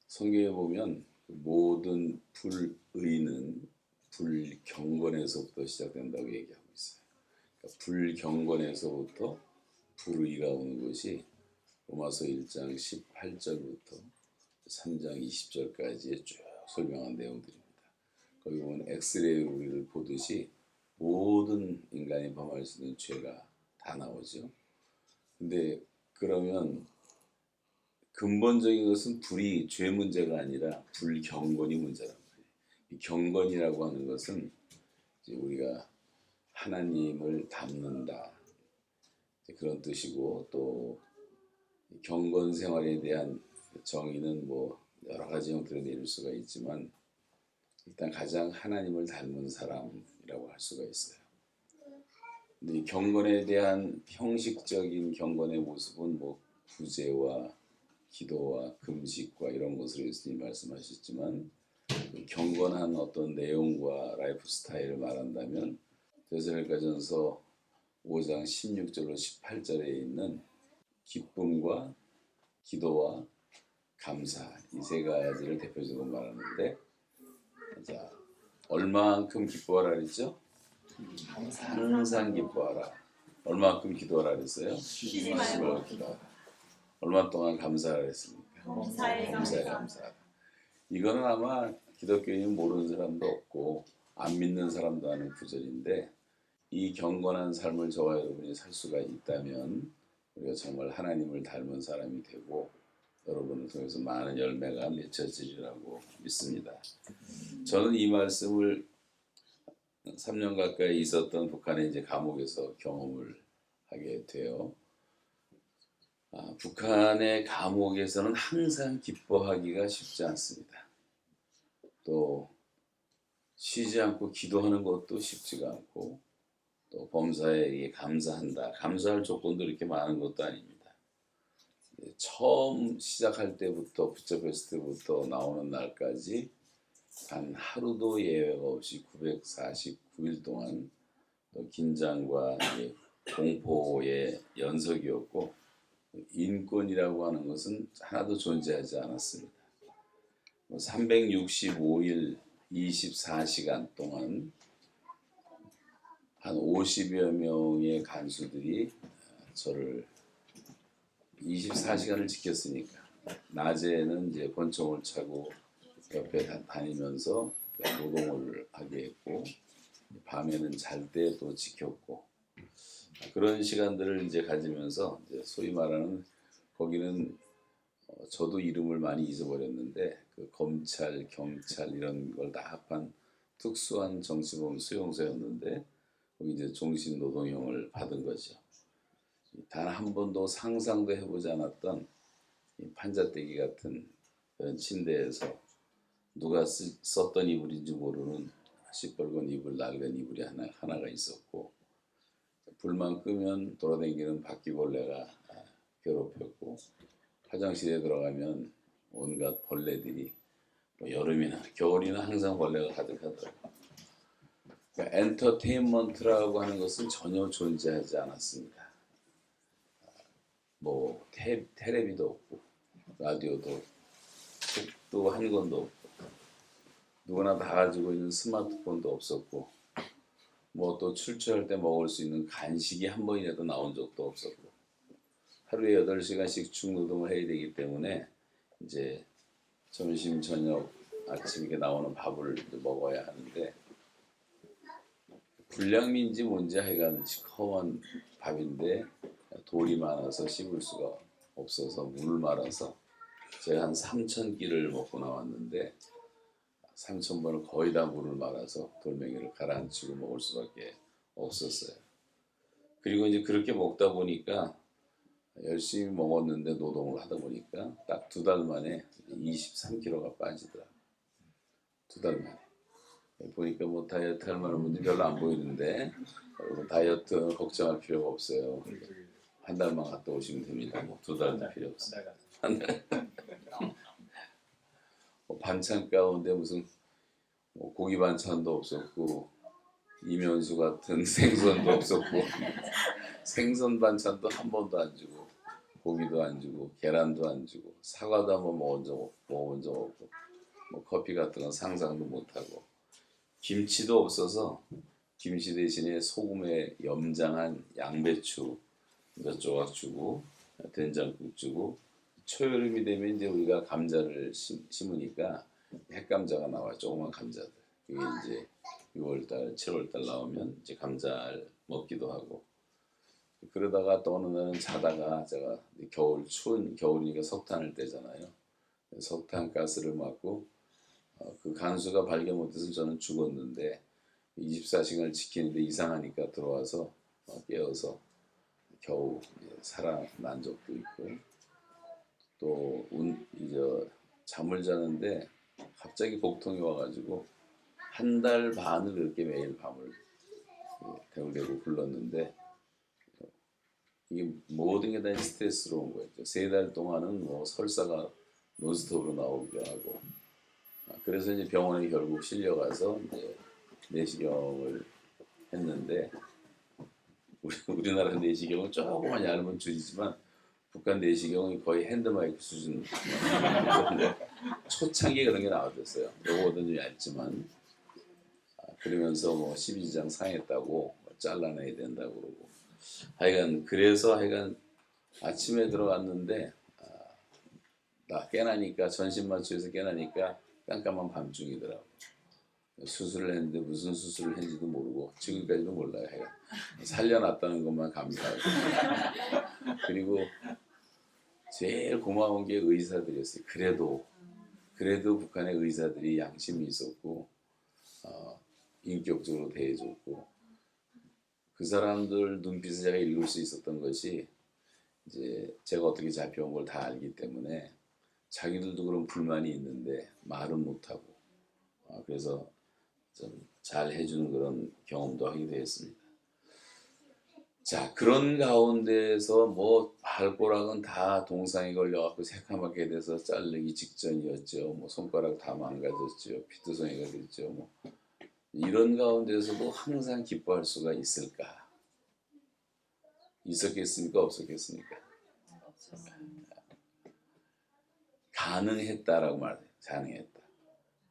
성경에 보면 모든 불의는 불경건에서부터 시작된다고 얘기하고 있어요. 그러니까 불경건에서부터 불의가 오는 것이 로마서 1장 18절부터 3장 20절까지의 쭉 설명한 내용들입니다. 거기 보면 엑스레이 우리를 보듯이 모든 인간이 범할 수 있는 죄가 다 나오죠. 근데 그러면 근본적인 것은 불이 죄 문제가 아니라 불경건이 문제란 말이에요. 이 경건이라고 하는 것은 이제 우리가 하나님을 닮는다 그런 뜻이고, 또 경건 생활에 대한 정의는 뭐 여러 가지 형태로 내릴 수가 있지만 일단 가장 하나님을 닮은 사람이라고 할 수가 있어요. 근데 이 경건에 대한 형식적인 경건의 모습은 뭐 구제와 기도와 금식과 이런 것을 예수님이 말씀하셨지만, 경건한 어떤 내용과 라이프 스타일을 말한다면 데살로니가전서 5장 16절로 18절에 있는 기쁨과 기도와 감사, 이 세 가지를 대표적으로 말하는데, 자, 얼마만큼 기뻐하라 그랬죠? 항상 기뻐하라. 얼마만큼 기도하라 그랬어요? 쉬지 말고 기도하라. 얼마 동안 감사하라 그랬습니까? 범사에 감사하라. 이거는 아마 기독교인은 모르는 사람도 없고 안 믿는 사람도 아는 구절인데, 이 경건한 삶을 저와 여러분이 살 수가 있다면 우리가 정말 하나님을 닮은 사람이 되고 여러분을 통해서 많은 열매가 맺혀지리라고 믿습니다. 저는 이 말씀을 3년 가까이 있었던 북한의 이제 감옥에서 경험을 하게 돼요. 북한의 감옥에서는 항상 기뻐하기가 쉽지 않습니다. 또 쉬지 않고 기도하는 것도 쉽지가 않고, 또 범사에 감사한다. 감사할 조건도 이렇게 많은 것도 아닙니다. 처음 시작할 때부터 붙잡혔을 때부터 나오는 날까지 단 하루도 예외가 없이 949일 동안 또 긴장과 공포의 연속이었고, 인권이라고 하는 것은 하나도 존재하지 않았습니다. 365일 24시간 동안 한 50여 명의 간수들이 저를 24시간을 지켰으니까, 낮에는 이제 권총을 차고 옆에 다니면서 노동을 하게 했고, 밤에는 잘 때 또 지켰고, 그런 시간들을 이제 가지면서 이제 소위 말하는, 거기는 저도 이름을 많이 잊어버렸는데 그 검찰, 경찰 이런 걸 다 합한 특수한 정치범 수용소였는데, 거기 이제 종신노동형을 받은 거죠. 단 한 번도 상상도 해보지 않았던 판자떼기 같은 그런 침대에서 누가 썼던 이불인지 모르는 시뻘건 이불, 낡은 이불이 하나가 있었고, 불만 끄면 돌아다니는 바퀴벌레가 괴롭혔고, 화장실에 들어가면 온갖 벌레들이 여름이나 겨울이나 항상 벌레가 가득하더라고요. 그러니까 엔터테인먼트라고 하는 것은 전혀 존재하지 않았습니다. 뭐 테레비도 없고 라디오도 없고 책도 한 권도 없고 누구나 다 가지고 있는 스마트폰도 없었고, 뭐 또 출출할 때 먹을 수 있는 간식이 한 번이라도 나온 적도 없었고, 하루에 8시간씩 중노동을 해야 되기 때문에 이제 점심, 저녁, 아침 이렇게 나오는 밥을 먹어야 하는데, 불량민지 뭔지 하여간 시커먼 밥인데 돌이 많아서 씹을 수가 없어서 물을 말아서 제가 한 3,000끼를 먹고 나왔는데 3,000번을 거의 다 물을 말아서 돌멩이를 가라앉히고 먹을 수밖에 없었어요. 그리고 이제 그렇게 먹다 보니까 열심히 먹었는데 노동을 하다 보니까 딱 2달 만에 23kg가 빠지더라. 2달 만에. 보니까 뭐 다이어트 할 만한 분들이 별로 안 보이는데, 다이어트 걱정할 필요가 없어요. 한 달만 갔다 오시면 됩니다. 뭐 2달도 필요 없어요. 반찬 가운데 무슨 고기 반찬도 없었고 이면수 같은 생선도 없었고 생선 반찬도 한 번도 안 주고 고기도 안 주고 계란도 안 주고 사과도 한번 먹어본 적 없고 뭐 커피 같은 건 상상도 못하고 김치도 없어서 김치 대신에 소금에 염장한 양배추 몇 조각 주고 된장국 주고 초여름이 되면 이제 우리가 감자를 심으니까 핵감자가 나와 조그만 감자들 그게 이제 6월달 7월달 나오면 이제 감자를 먹기도 하고 그러다가 또 어느 날은 자다가 제가 겨울 추운 겨울이니까 석탄을 떼잖아요. 석탄 가스를 맞고 그 간수가 발견 못해서 저는 죽었는데 24시간을 지키는데 이상하니까 들어와서 깨워서 겨우 살아난 적도 있고 또 이제 잠을 자는데 갑자기 복통이 와가지고 한 달 반을 그렇게 매일 밤을 대굴대굴 굴렀는데 이게 모든 게 다 스트레스로 온 거예요. 3달 동안은 뭐 설사가 논스톱으로 나오기도 하고 그래서 이제 병원에 결국 실려가서 이제 내시경을 했는데 우리나라 내시경은 조그만 얇은 줄이지만 북한 내시경이 거의 핸드마이크 수준 초창기에 그런 게 나왔었어요. 요거보다는 좀 얇지만 그러면서 뭐 12지장 상했다고 잘라내야 된다고 그러고 하여간 아침에 들어갔는데 나 깨나니까 전신 마취해서 깨나니까 깜깜한 밤중이더라고. 수술을 했는데 무슨 수술을 했는지도 모르고 지금까지도 몰라요. 하여간 살려놨다는 것만 감사하고 그리고 제일 고마운 게 의사들이었어요. 그래도 북한의 의사들이 양심이 있었고 인격적으로 대해줬고 그 사람들 눈빛을 제가 읽을 수 있었던 것이 이제 제가 어떻게 잡혀온 걸 다 알기 때문에 자기들도 그런 불만이 있는데 말은 못하고 그래서 좀 잘 해주는 그런 경험도 하기도 했습니다. 자 그런 가운데서 뭐 발가락은 다 동상에 걸려갖고 새카맣게 돼서 자르기 직전이었죠. 뭐 손가락 다 망가졌죠. 피투성이가 됐죠. 뭐 이런 가운데서도 항상 기뻐할 수가 있을까? 있었겠습니까? 없었겠습니까? 가능했다라고 말해요. 가능했다.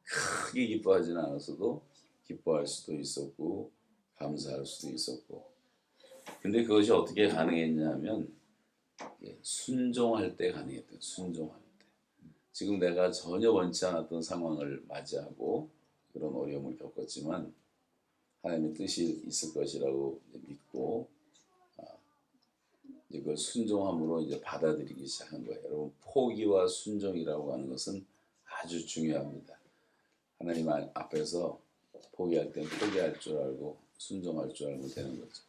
크게 기뻐하지는 않았어도 기뻐할 수도 있었고 감사할 수도 있었고 근데 그것이 어떻게 가능했냐면 순종할 때 가능했대요. 순종할 때. 지금 내가 전혀 원치 않았던 상황을 맞이하고 그런 어려움을 겪었지만 하나님의 뜻이 있을 것이라고 믿고 이걸 순종함으로 이제 받아들이기 시작한 거예요. 여러분 포기와 순종이라고 하는 것은 아주 중요합니다. 하나님 앞에서 포기할 땐 포기할 줄 알고 순종할 줄 알고 되는 거죠.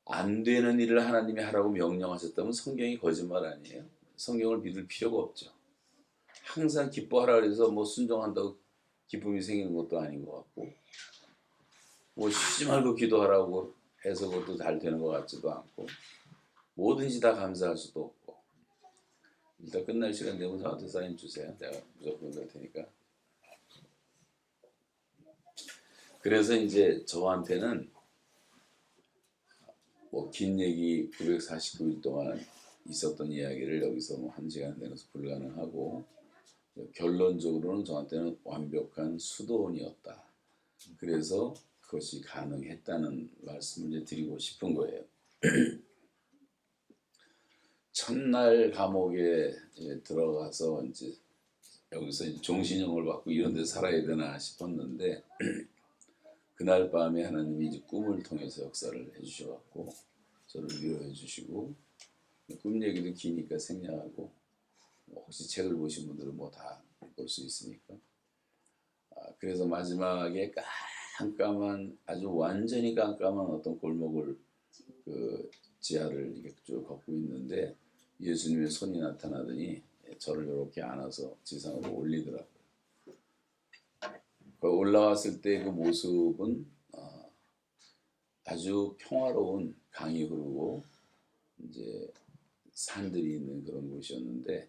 안 되는 일을 하나님이 하라고 명령하셨다면 성경이 거짓말 아니에요. 성경을 믿을 필요가 없죠. 항상 기뻐하라 그래서 뭐 순종한다고 기쁨이 생기는 것도 아닌 것 같고 뭐 쉬지 말고 기도하라고 해서 그것도 잘 되는 것 같지도 않고 뭐든지 다 감사할 수도 없고 일단 끝날 시간 되면 저한테 사인 주세요. 내가 무조건 될 테니까. 그래서 이제 저한테는 뭐 긴 얘기 949일 동안 있었던 이야기를 여기서 뭐 1시간 내려서 불가능하고 결론적으로는 저한테는 완벽한 수도원이었다. 그래서 그것이 가능했다는 말씀을 이제 드리고 싶은 거예요. 첫날 감옥에 들어가서 이제 여기서 이제 종신형을 받고 이런 데 살아야 되나 싶었는데 그날 밤에 하나님이 이제 꿈을 통해서 역사를 해주셔갖고 저를 위로해 주시고 꿈 얘기도 기니까 생략하고 혹시 책을 보신 분들은 뭐 다 볼 수 있으니까 그래서 마지막에 깜깜한 아주 완전히 깜깜한 어떤 골목을 그 지하를 이렇게 쭉 걷고 있는데 예수님의 손이 나타나더니 저를 이렇게 안아서 지상으로 올리더라고요. 올라왔을 때 그 모습은 아주 평화로운 강이 흐르고 이제 산들이 있는 그런 곳이었는데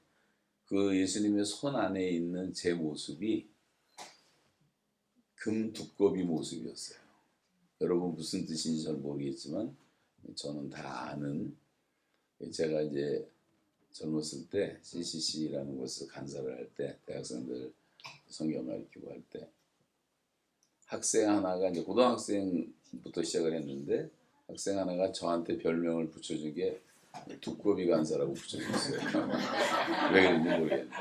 그 예수님의 손 안에 있는 제 모습이 금 두꺼비 모습이었어요. 여러분 무슨 뜻인지 잘 모르겠지만 저는 다 아는 제가 이제 젊었을 때 CCC라는 곳에서 간사를 할 때 대학생들 성경 가르치고 할 때 학생 하나가 이제 고등학생부터 시작을 했는데 학생 하나가 저한테 별명을 붙여준 게 두꺼비 간사라고 붙여줬어요. 왜 그런지 모르겠는데.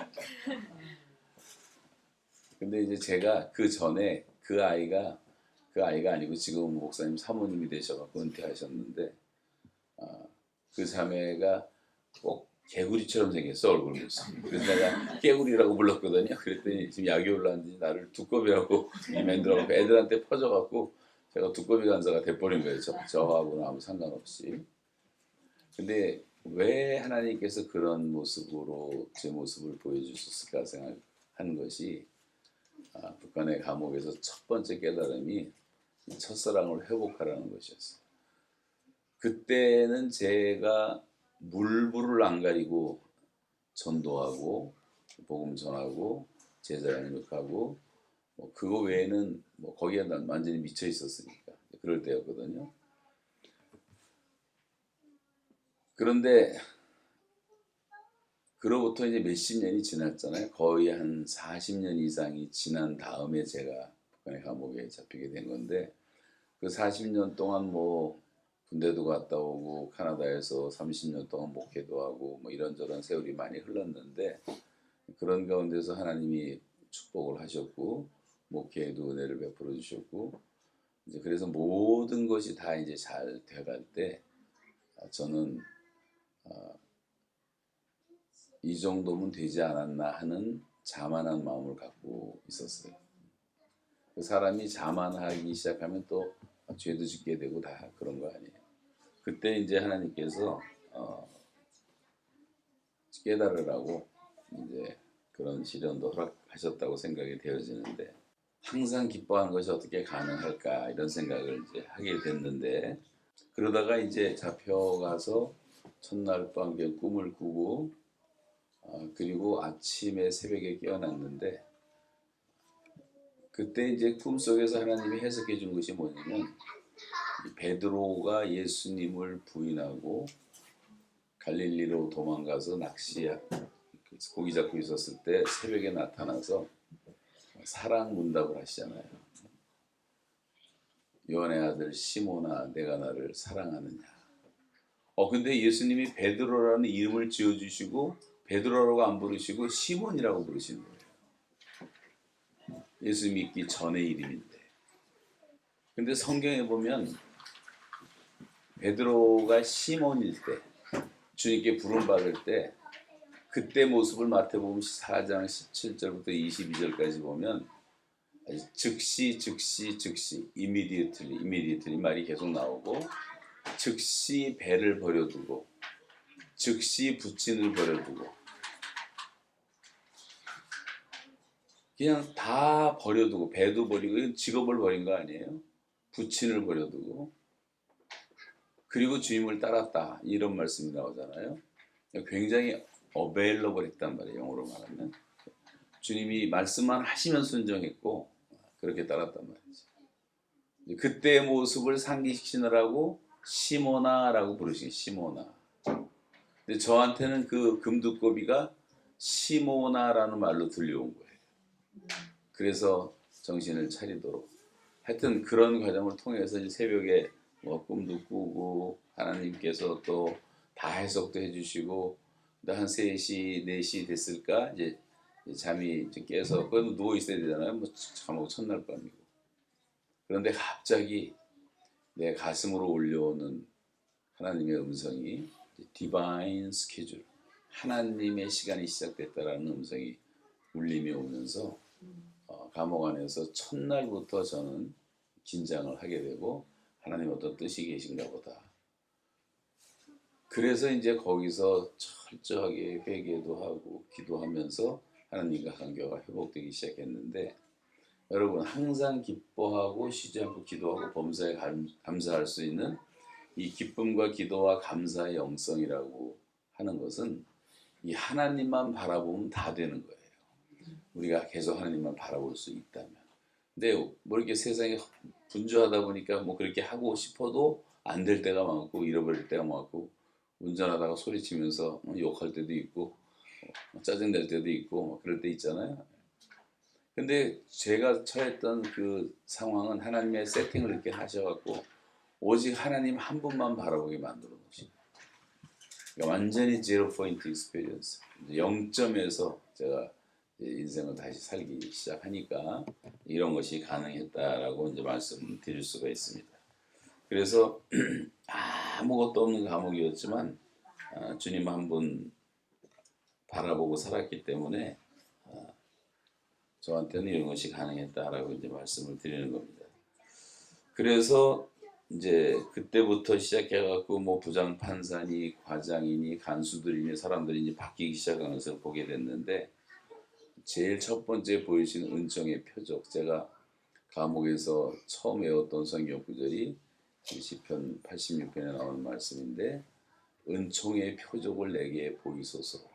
근데 이제 제가 그 전에 그 아이가 아니고 지금 목사님 사모님이 되셔갖고 은퇴하셨는데 그 자매가 꼭 개구리처럼 생겼어 얼굴 모습. 그래서 내가 개구리라고 불렀거든요. 그랬더니 지금 약이 올라왔는지 나를 두꺼비라고 만들어갖고 애들한테 퍼져갖고 제가 두꺼비 간사가 돼버린 거예요. 저하고는 아무 상관없이. 근데 왜 하나님께서 그런 모습으로 제 모습을 보여주셨을까 생각하는 것이 북한의 감옥에서 첫 번째 깨달음이 첫사랑을 회복하라는 것이었어요. 그때는 제가 물불을 안 가리고 전도하고 복음 전하고 제자 양육하고 뭐 그거 외에는 뭐 거기에 난 완전히 미쳐 있었으니까 그럴 때였거든요. 그런데 그로부터 이제 몇십 년이 지났잖아요. 거의 한 40년 이상이 지난 다음에 제가 북한의 감옥에 잡히게 된 건데 그 40년 동안 뭐 군대도 갔다 오고 캐나다에서 30년 동안 목회도 하고 뭐 이런저런 세월이 많이 흘렀는데 그런 가운데서 하나님이 축복을 하셨고 목회에도 은혜를 베풀어 주셨고 이제 그래서 모든 것이 다 이제 잘 돼갈 때 저는 이 정도면 되지 않았나 하는 자만한 마음을 갖고 있었어요. 그 사람이 자만하기 시작하면 또 죄도 짓게 되고 다 그런 거 아니에요. 그때 이제 하나님께서 깨달으라고 이제 그런 시련도 허락하셨다고 생각이 되어지는데 항상 기뻐하는 것이 어떻게 가능할까 이런 생각을 이제 하게 됐는데 그러다가 이제 잡혀가서 첫날 밤 꿈을 꾸고 그리고 아침에 새벽에 깨어났는데 그때 이제 꿈속에서 하나님이 해석해 준 것이 뭐냐면 베드로가 예수님을 부인하고 갈릴리로 도망가서 고기 잡고 있었을 때 새벽에 나타나서 사랑 문답을 하시잖아요. 요한의 아들 시몬아 내가 나를 사랑하느냐. 근데 예수님이 베드로라는 이름을 지어주시고 베드로라고 안 부르시고 시몬이라고 부르시는 거예요. 예수 믿기 전의 이름인데. 근데 성경에 보면 베드로가 시몬일 때 주님께 부름받을 때 그때 모습을 마태복음 4장 17절부터 22절까지 보면 즉시 immediately 말이 계속 나오고 즉시 배를 버려두고 즉시 부친을 버려두고 그냥 다 버려두고 배도 버리고 직업을 버린 거 아니에요? 부친을 버려두고 그리고 주님을 따랐다 이런 말씀이 나오잖아요. 굉장히 available 했단 말이에요. 영어로 말하면 주님이 말씀만 하시면 순종했고 그렇게 따랐단 말이죠. 그때의 모습을 상기시키느라고 시모나라고 부르시기 시모나. 근데 저한테는 그 금두꺼비가 시모나라는 말로 들려온 거예요. 그래서 정신을 차리도록 하여튼 그런 과정을 통해서 이제 새벽에 뭐 꿈도 꾸고 하나님께서 또 다 해석도 해주시고 한 3시, 4시 됐을까 이제 잠이 이제 깨서 그래도 누워 있어야 되잖아요. 뭐 잠하고 첫날 밤이고 그런데 갑자기 내 가슴으로 올려오는 하나님의 음성이 디바인 스케줄 하나님의 시간이 시작됐다라는 음성이 울림이 오면서 감옥 안에서 첫날부터 저는 긴장을 하게 되고 하나님 어떤 뜻이 계신가 보다. 그래서 이제 거기서 철저하게 회개도 하고 기도하면서 하나님과 관계가 회복되기 시작했는데 여러분 항상 기뻐하고 쉬지 않고 기도하고 범사에 감사할 수 있는 이 기쁨과 기도와 감사의 영성이라고 하는 것은 이 하나님만 바라보면 다 되는 거예요. 우리가 계속 하나님만 바라볼 수 있다면. 근데 뭐 이렇게 세상에 분주하다 보니까 뭐 그렇게 하고 싶어도 안 될 때가 많고 잃어버릴 때가 많고 운전하다가 소리치면서 욕할 때도 있고 짜증 낼 때도 있고 그럴 때 있잖아요. 근데 제가 처했던 그 상황은 하나님의 세팅을 이렇게 하셔갖고 오직 하나님 한 분만 바라보게 만들어 놓으신, 그러니까 완전히 제로 포인트 익스피리언스, 0점에서 제가 인생을 다시 살기 시작하니까 이런 것이 가능했다라고 이제 말씀드릴 수가 있습니다. 그래서 아무것도 없는 감옥이었지만 주님 한 분 바라보고 살았기 때문에 저한테는 이런 것이 가능했다라고 이제 말씀을 드리는 겁니다. 그래서 이제 그때부터 시작해갖고 뭐 부장 판사니 과장이니 간수들이니 사람들이 이제 바뀌기 시작하는 것을 보게 됐는데, 제일 첫 번째 보이신 은총의 표적, 제가 감옥에서 처음 외웠던 성경 구절이 시편 86편에 나오는 말씀인데, 은총의 표적을 내게 보이소서.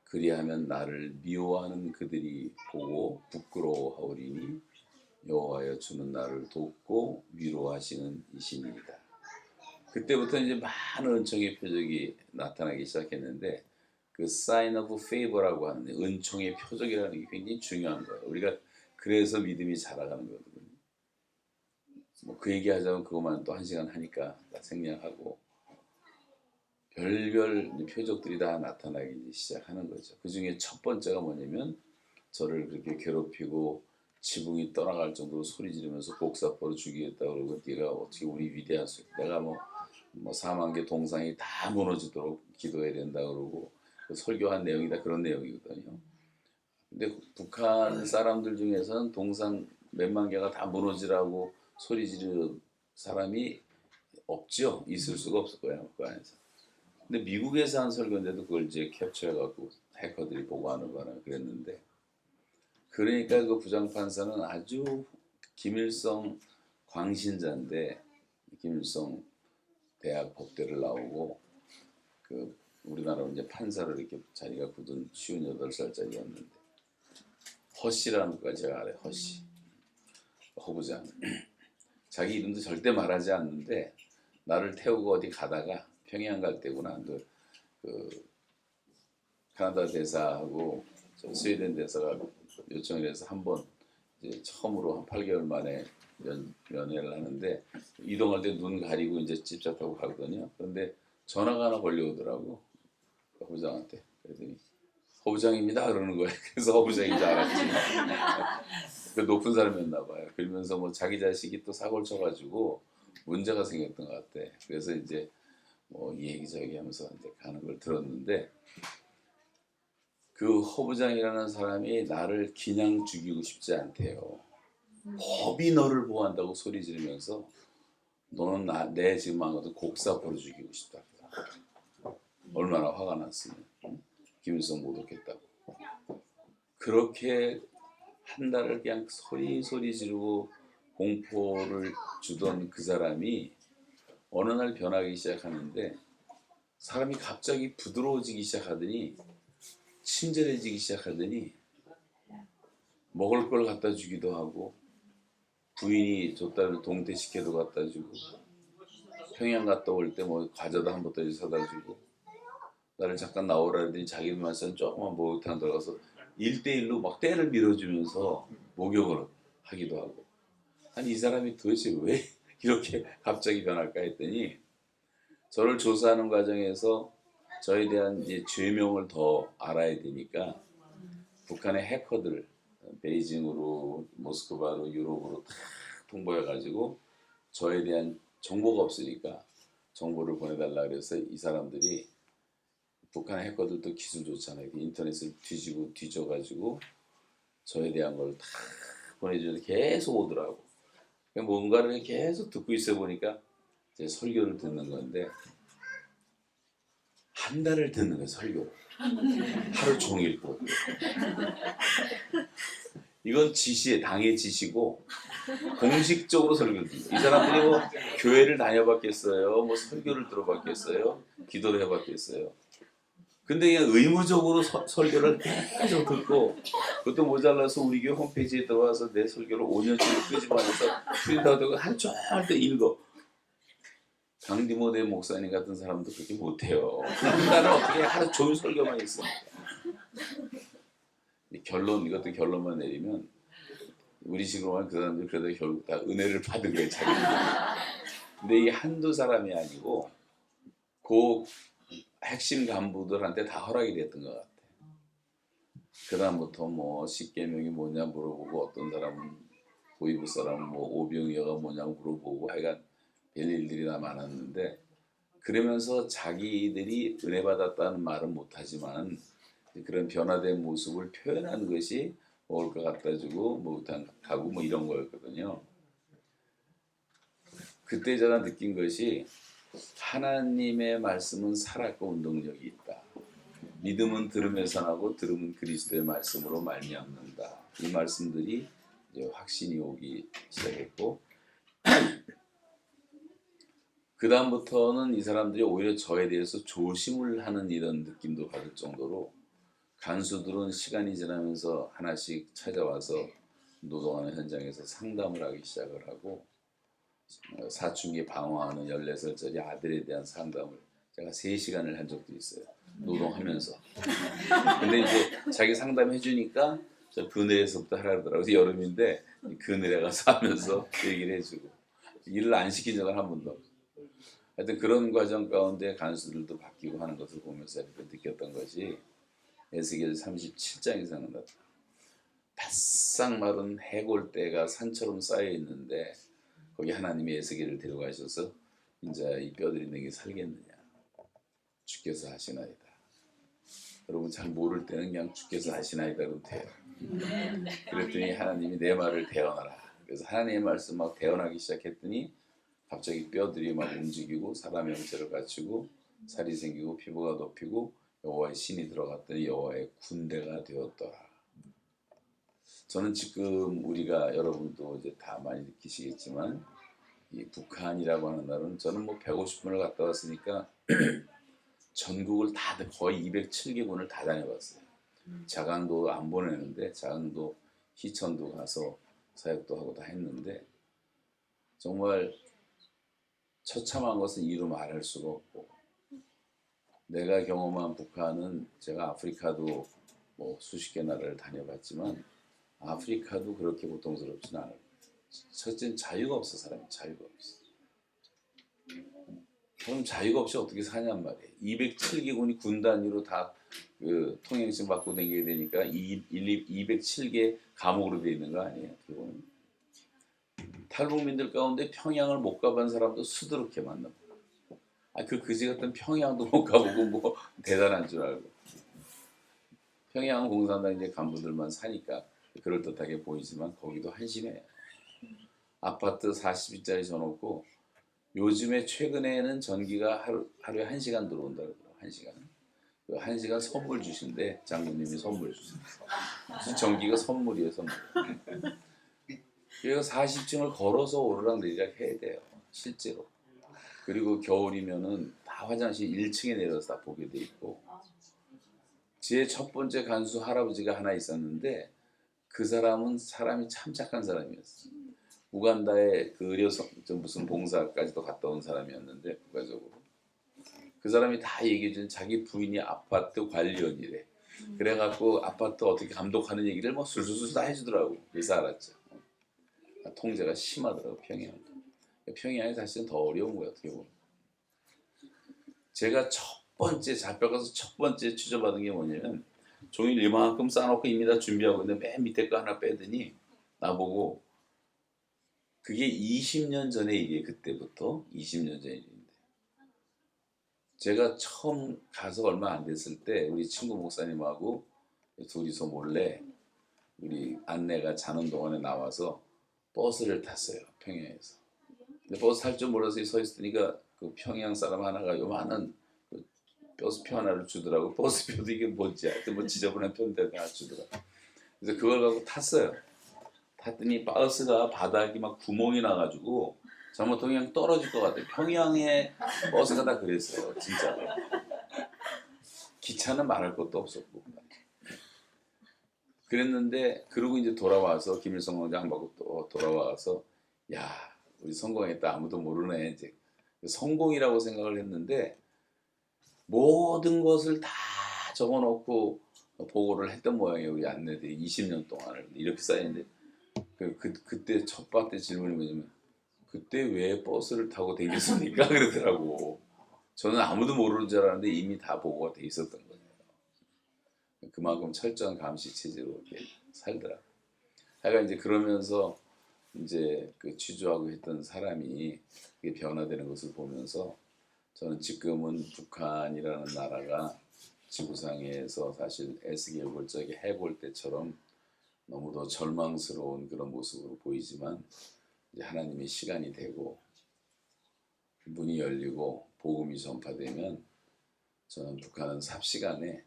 그리하면 나를 미워하는 그들이 보고 부끄러워하오리니 여호와여 주는 나를 돕고 위로하시는 이신이다. 그때부터 이제 많은 은총의 표적이 나타나기 시작했는데, 그 sign of favor라고 하는 은총의 표적이라는 게 굉장히 중요한 거예요. 우리가 그래서 믿음이 자라가는 거거든요. 뭐 그 얘기하자면 그것만 또 1시간 하니까 다 생략하고, 별별 표적들이 다 나타나기 시작하는 거죠. 그 중에 첫 번째가 뭐냐면, 저를 그렇게 괴롭히고 지붕이 떠나갈 정도로 소리 지르면서 곡사포로 죽이겠다 그러고, 네가 어떻게 우리 위대한 내가 뭐 4만 개 동상이 다 무너지도록 기도해야 된다 그러고, 그 설교한 내용이 다 그런 내용이거든요. 근데 북한 사람들 중에서는 동상 몇만 개가 다 무너지라고 소리 지르는 사람이 없죠. 있을 수가 없을 거예요, 그 안에서. 근데 미국에서 한 설교인데도 그걸 이제 캡처해갖고 해커들이 보고하는 바람에 그랬는데, 그러니까 그 부장판사는 아주 김일성 광신자인데, 김일성 대학 법대를 나오고 그 우리나라로 이제 판사로 이렇게 자리가 굳은 58살짜리였는데, 허씨라는 거 제가 알아요. 허씨, 허부장. 자기 이름도 절대 말하지 않는데, 나를 태우고 어디 가다가 평양 갈 때구나. 그 캐나다 대사하고 스웨덴 대사가 요청을 해서 한번 이제 처음으로 한 8개월 만에 연애를 하는데, 이동할 때 눈 가리고 이제 집차 타고 가거든요. 그런데 전화가 하나 걸려오더라고, 허부장한테. 그랬더니 허부장입니다 그러는 거예요. 그래서 허부장인 줄 알았지. 그 높은 사람이었나 봐요. 그러면서 뭐 자기 자식이 또 사고를 쳐가지고 문제가 생겼던 것 같아. 그래서 이제 뭐 이 얘기 저기 하면서 이제 가는 걸 들었는데, 그 허부장이라는 사람이 나를 그냥 죽이고 싶지 않대요. 법이 너를 보호한다고 소리 지르면서 너는 내 지금 한 것도 곡사포로 죽이고 싶다. 얼마나 화가 났으면 김일성 모독했다고. 그렇게 한 달을 그냥 소리 지르고 공포를 주던 그 사람이 어느 날 변하기 시작하는데, 사람이 갑자기 부드러워지기 시작하더니, 친절해지기 시작하더니, 먹을 걸 갖다 주기도 하고, 부인이 줬다면 동태식혜도 갖다 주고, 평양 갔다 올 때 뭐 과자도 한 보따리 사다 주고, 나를 잠깐 나오라 그러더니 자기만 쓴 조그만 목욕탕 들어가서 1대1로 막 때를 밀어주면서 목욕을 하기도 하고. 아니, 이 사람이 도대체 왜 이렇게 갑자기 변할까 했더니, 저를 조사하는 과정에서 저에 대한 이제 죄명을 더 알아야 되니까, 북한의 해커들 베이징으로 모스크바로 유럽으로 다 통보해가지고 저에 대한 정보가 없으니까 정보를 보내달라 그래서, 이 사람들이 북한 해커들도 기술 좋잖아요. 인터넷을 뒤져가지고 저에 대한 걸 다 보내주는데 계속 오더라고. 뭔가를 계속 듣고 있어 보니까 제 설교를 듣는 건데, 한 달을 듣는 거예요, 설교를. 하루 종일 보고. 이건 당의 지시고 공식적으로 설교를 듣는. 이 사람들이 뭐 교회를 다녀봤겠어요? 뭐 설교를 들어봤겠어요? 기도를 해봤겠어요? 근데 그냥 의무적으로 설교를 계속 듣고, 그것도 모자라서 우리 교회 홈페이지에 들어와서 내 설교를 5년치를 끄집어내서 프린트아웃하고 하루 종일 때 읽어. 강디모데 목사님 같은 사람도 그렇게 못해요. 나는 어떻게 하루 종일 설교만 했어. 이것도 결론만 내리면 우리 식으로 하면 그 사람들 그래도 결국 다 은혜를 받은 거예요, 자기들. 근데 이 한두 사람이 아니고 그 핵심 간부들한테 다 허락이 됐던 것 같아. 그 다음부터 뭐 십계명이 뭐냐 물어보고, 어떤 사람은 도이부 사람은 뭐 오병이어가 뭐냐 물어보고, 하여간 별일들이 다 많았는데, 그러면서 자기들이 은혜 받았다는 말은 못하지만 그런 변화된 모습을 표현하는 것이 먹을 것 갖다 주고 목욕탕 가고 뭐 이런 거였거든요. 그때 제가 느낀 것이, 하나님의 말씀은 살았고 운동력이 있다. 믿음은 들음에서 나고 들음은 그리스도의 말씀으로 말미암는다. 이 말씀들이 이제 확신이 오기 시작했고, 그 다음부터는 이 사람들이 오히려 저에 대해서 조심을 하는 이런 느낌도 받을 정도로, 간수들은 시간이 지나면서 하나씩 찾아와서 노동하는 현장에서 상담을 하기 시작을 하고, 사춘기 방황하는 14살짜리 아들에 대한 상담을 제가 3시간을 한 적도 있어요. 노동하면서. 근데 이제 자기 상담해 주니까 저 그늘에서부터 하라 그러더라고요. 여름인데 그늘에 가서 하면서 얘기를 해주고, 일을 안 시킨 적은 한 번도 없어요. 하여튼 그런 과정 가운데 간수들도 바뀌고 하는 것을 보면서 이렇게 느꼈던 것이, 에스겔 37장에서는 바싹 마른 해골대가 산처럼 쌓여 있는데, 거기 하나님이 에스겔을 데려가셔서 이제 이 뼈들이 내게 살겠느냐, 주께서 하시나이다. 여러분 잘 모를 때는 그냥 주께서 하시나이다 그러면 돼요. 그랬더니 하나님이 내 말을 대언하라. 그래서 하나님의 말씀 막 대언하기 시작했더니 갑자기 뼈들이 막 움직이고 사람의 형체를 갖추고 살이 생기고 피부가 높이고 여호와의 신이 들어갔더니 여호와의 군대가 되었더라. 저는 지금 우리가, 여러분도 이제 다 많이 느끼시겠지만, 이 북한이라고 하는 나라는, 저는 뭐 150분을 갔다 왔으니까 전국을 다 거의 207개군을 다 다녀봤어요. 자강도 안 보내는데 자강도 희천도 가서 사역도 하고 다 했는데, 정말 처참한 것은 이루 말할 수가 없고, 내가 경험한 북한은, 제가 아프리카도 뭐 수십 개 나라를 다녀봤지만 아프리카도 그렇게 고통스럽진 않아요. 첫째는 자유가 없어. 사람이 자유가 없어. 그럼 자유가 없이 어떻게 사냔 말이에요. 207개군이 군 단위로 다 그 통행증 받고 다니게 되니까 207개 감옥으로 되어 있는 거 아니에요. 그거는. 탈북민들 가운데 평양을 못 가본 사람도 수두룩해 만나고, 그 그지 같은 평양도 못 가보고 뭐 대단한 줄 알고. 평양 공산당 이제 간부들만 사니까 그럴듯하게 보이지만 거기도 한심해요. 아파트 40인짜리 져놓고, 요즘에 최근에는 전기가 하루에 1시간 들어온다고 그러더라고요. 1시간. 그 1시간 선물 주신대. 장군님이 선물 주신대. 전기가 선물이에요, 선물. 그래서 40층을 걸어서 오르락 내리락 해야 돼요, 실제로. 그리고 겨울이면은 다 화장실 1층에 내려서 다 보게 돼 있고. 제 첫 번째 간수 할아버지가 하나 있었는데, 그 사람은 사람이 참 착한 사람이었어요. 우간다에 그 의료 무슨 봉사까지도 갔다 온 사람이었는데, 국가적으로. 그 사람이 다 얘기해준, 자기 부인이 아파트 관리원이래. 그래갖고 아파트 어떻게 감독하는 얘기를 뭐 술술술 다 해주더라고. 그래서 알았죠. 통제가 심하더라고, 평양도. 평양이 사실은 더 어려운 거예요, 어떻게 보면. 제가 첫 번째 잡혀가서 첫 번째 취조받은 게 뭐냐면, 종일 이만큼 싸놓고 입니다 준비하고 있는데 맨 밑에 거 하나 빼더니 나보고, 그게 20년 전에 일이에요. 그때부터 20년 전 일인데, 제가 처음 가서 얼마 안 됐을 때 우리 친구 목사님하고 둘이서 몰래 우리 안내가 자는 동안에 나와서 버스를 탔어요, 평양에서. 근데 버스 탈 줄 몰라서 서 있으니까 그 평양 사람 하나가 요만한 그 버스표 하나를 주더라고. 버스표도 이게 뭔지, 하여튼 뭐 지저분한 편인데 하나 주더라고. 그래서 그걸 갖고 탔어요. 탔더니 버스가 바닥이 막 구멍이 나가지고 잘못하면 그냥 떨어질 것 같아요. 평양의 버스가 다 그랬어요, 진짜. 기차는 말할 것도 없었고. 그랬는데, 그러고 이제 돌아와서 김일성 광장 받고 또 돌아와서, 야, 우리 성공했다, 아무도 모르네. 이제 성공이라고 생각을 했는데 모든 것을 다 적어놓고 보고를 했던 모양이에요. 우리 안내들이 20년 동안을 이렇게 쌓이는데 그때 첫 번째 질문이 뭐냐면 그때 왜 버스를 타고 다녔습니까? 그러더라고. 저는 아무도 모르는 줄 알았는데 이미 다 보고가 돼 있었던 거예요. 그만큼 철저한 감시 체제로 이렇게 살더라. 하여간 이제 그러면서 이제 그 취조하고 했던 사람이 그게 변화되는 것을 보면서 저는 지금은 북한이라는 나라가 지구상에서 사실 에스겔 골짜기 해볼 때처럼 너무도 절망스러운 그런 모습으로 보이지만 이제 하나님의 시간이 되고 문이 열리고 복음이 전파되면 저는 북한은 삽시간에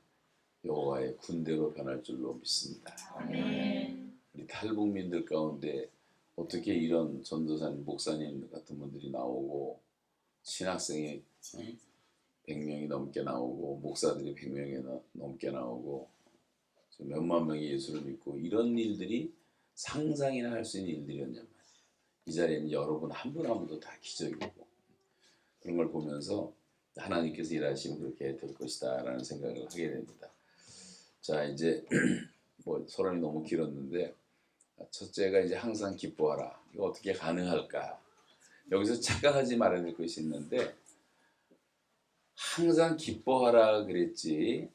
여호와의 군대로 변할 줄로 믿습니다. 아멘. 우리 탈북민들 가운데 어떻게 이런 전도사님, 목사님 같은 분들이 나오고 신학생이 100명이 넘게 나오고 목사들이 100명이 넘게 나오고 몇만 명이 예수를 믿고 이런 일들이 상상이나 할 수 있는 일들이었냔 말이에요. 이 자리에는 여러분 한 분 한 분도 다 기적이고 그런 걸 보면서 하나님께서 일하시면 그렇게 될 것이다 라는 생각을 하게 됩니다. 자 이제 뭐 서론이 너무 길었는데 첫째가 이제 항상 기뻐하라. 이거 어떻게 가능할까? 여기서 착각하지 말아야 될 것이 있는데 항상 기뻐하라 그랬지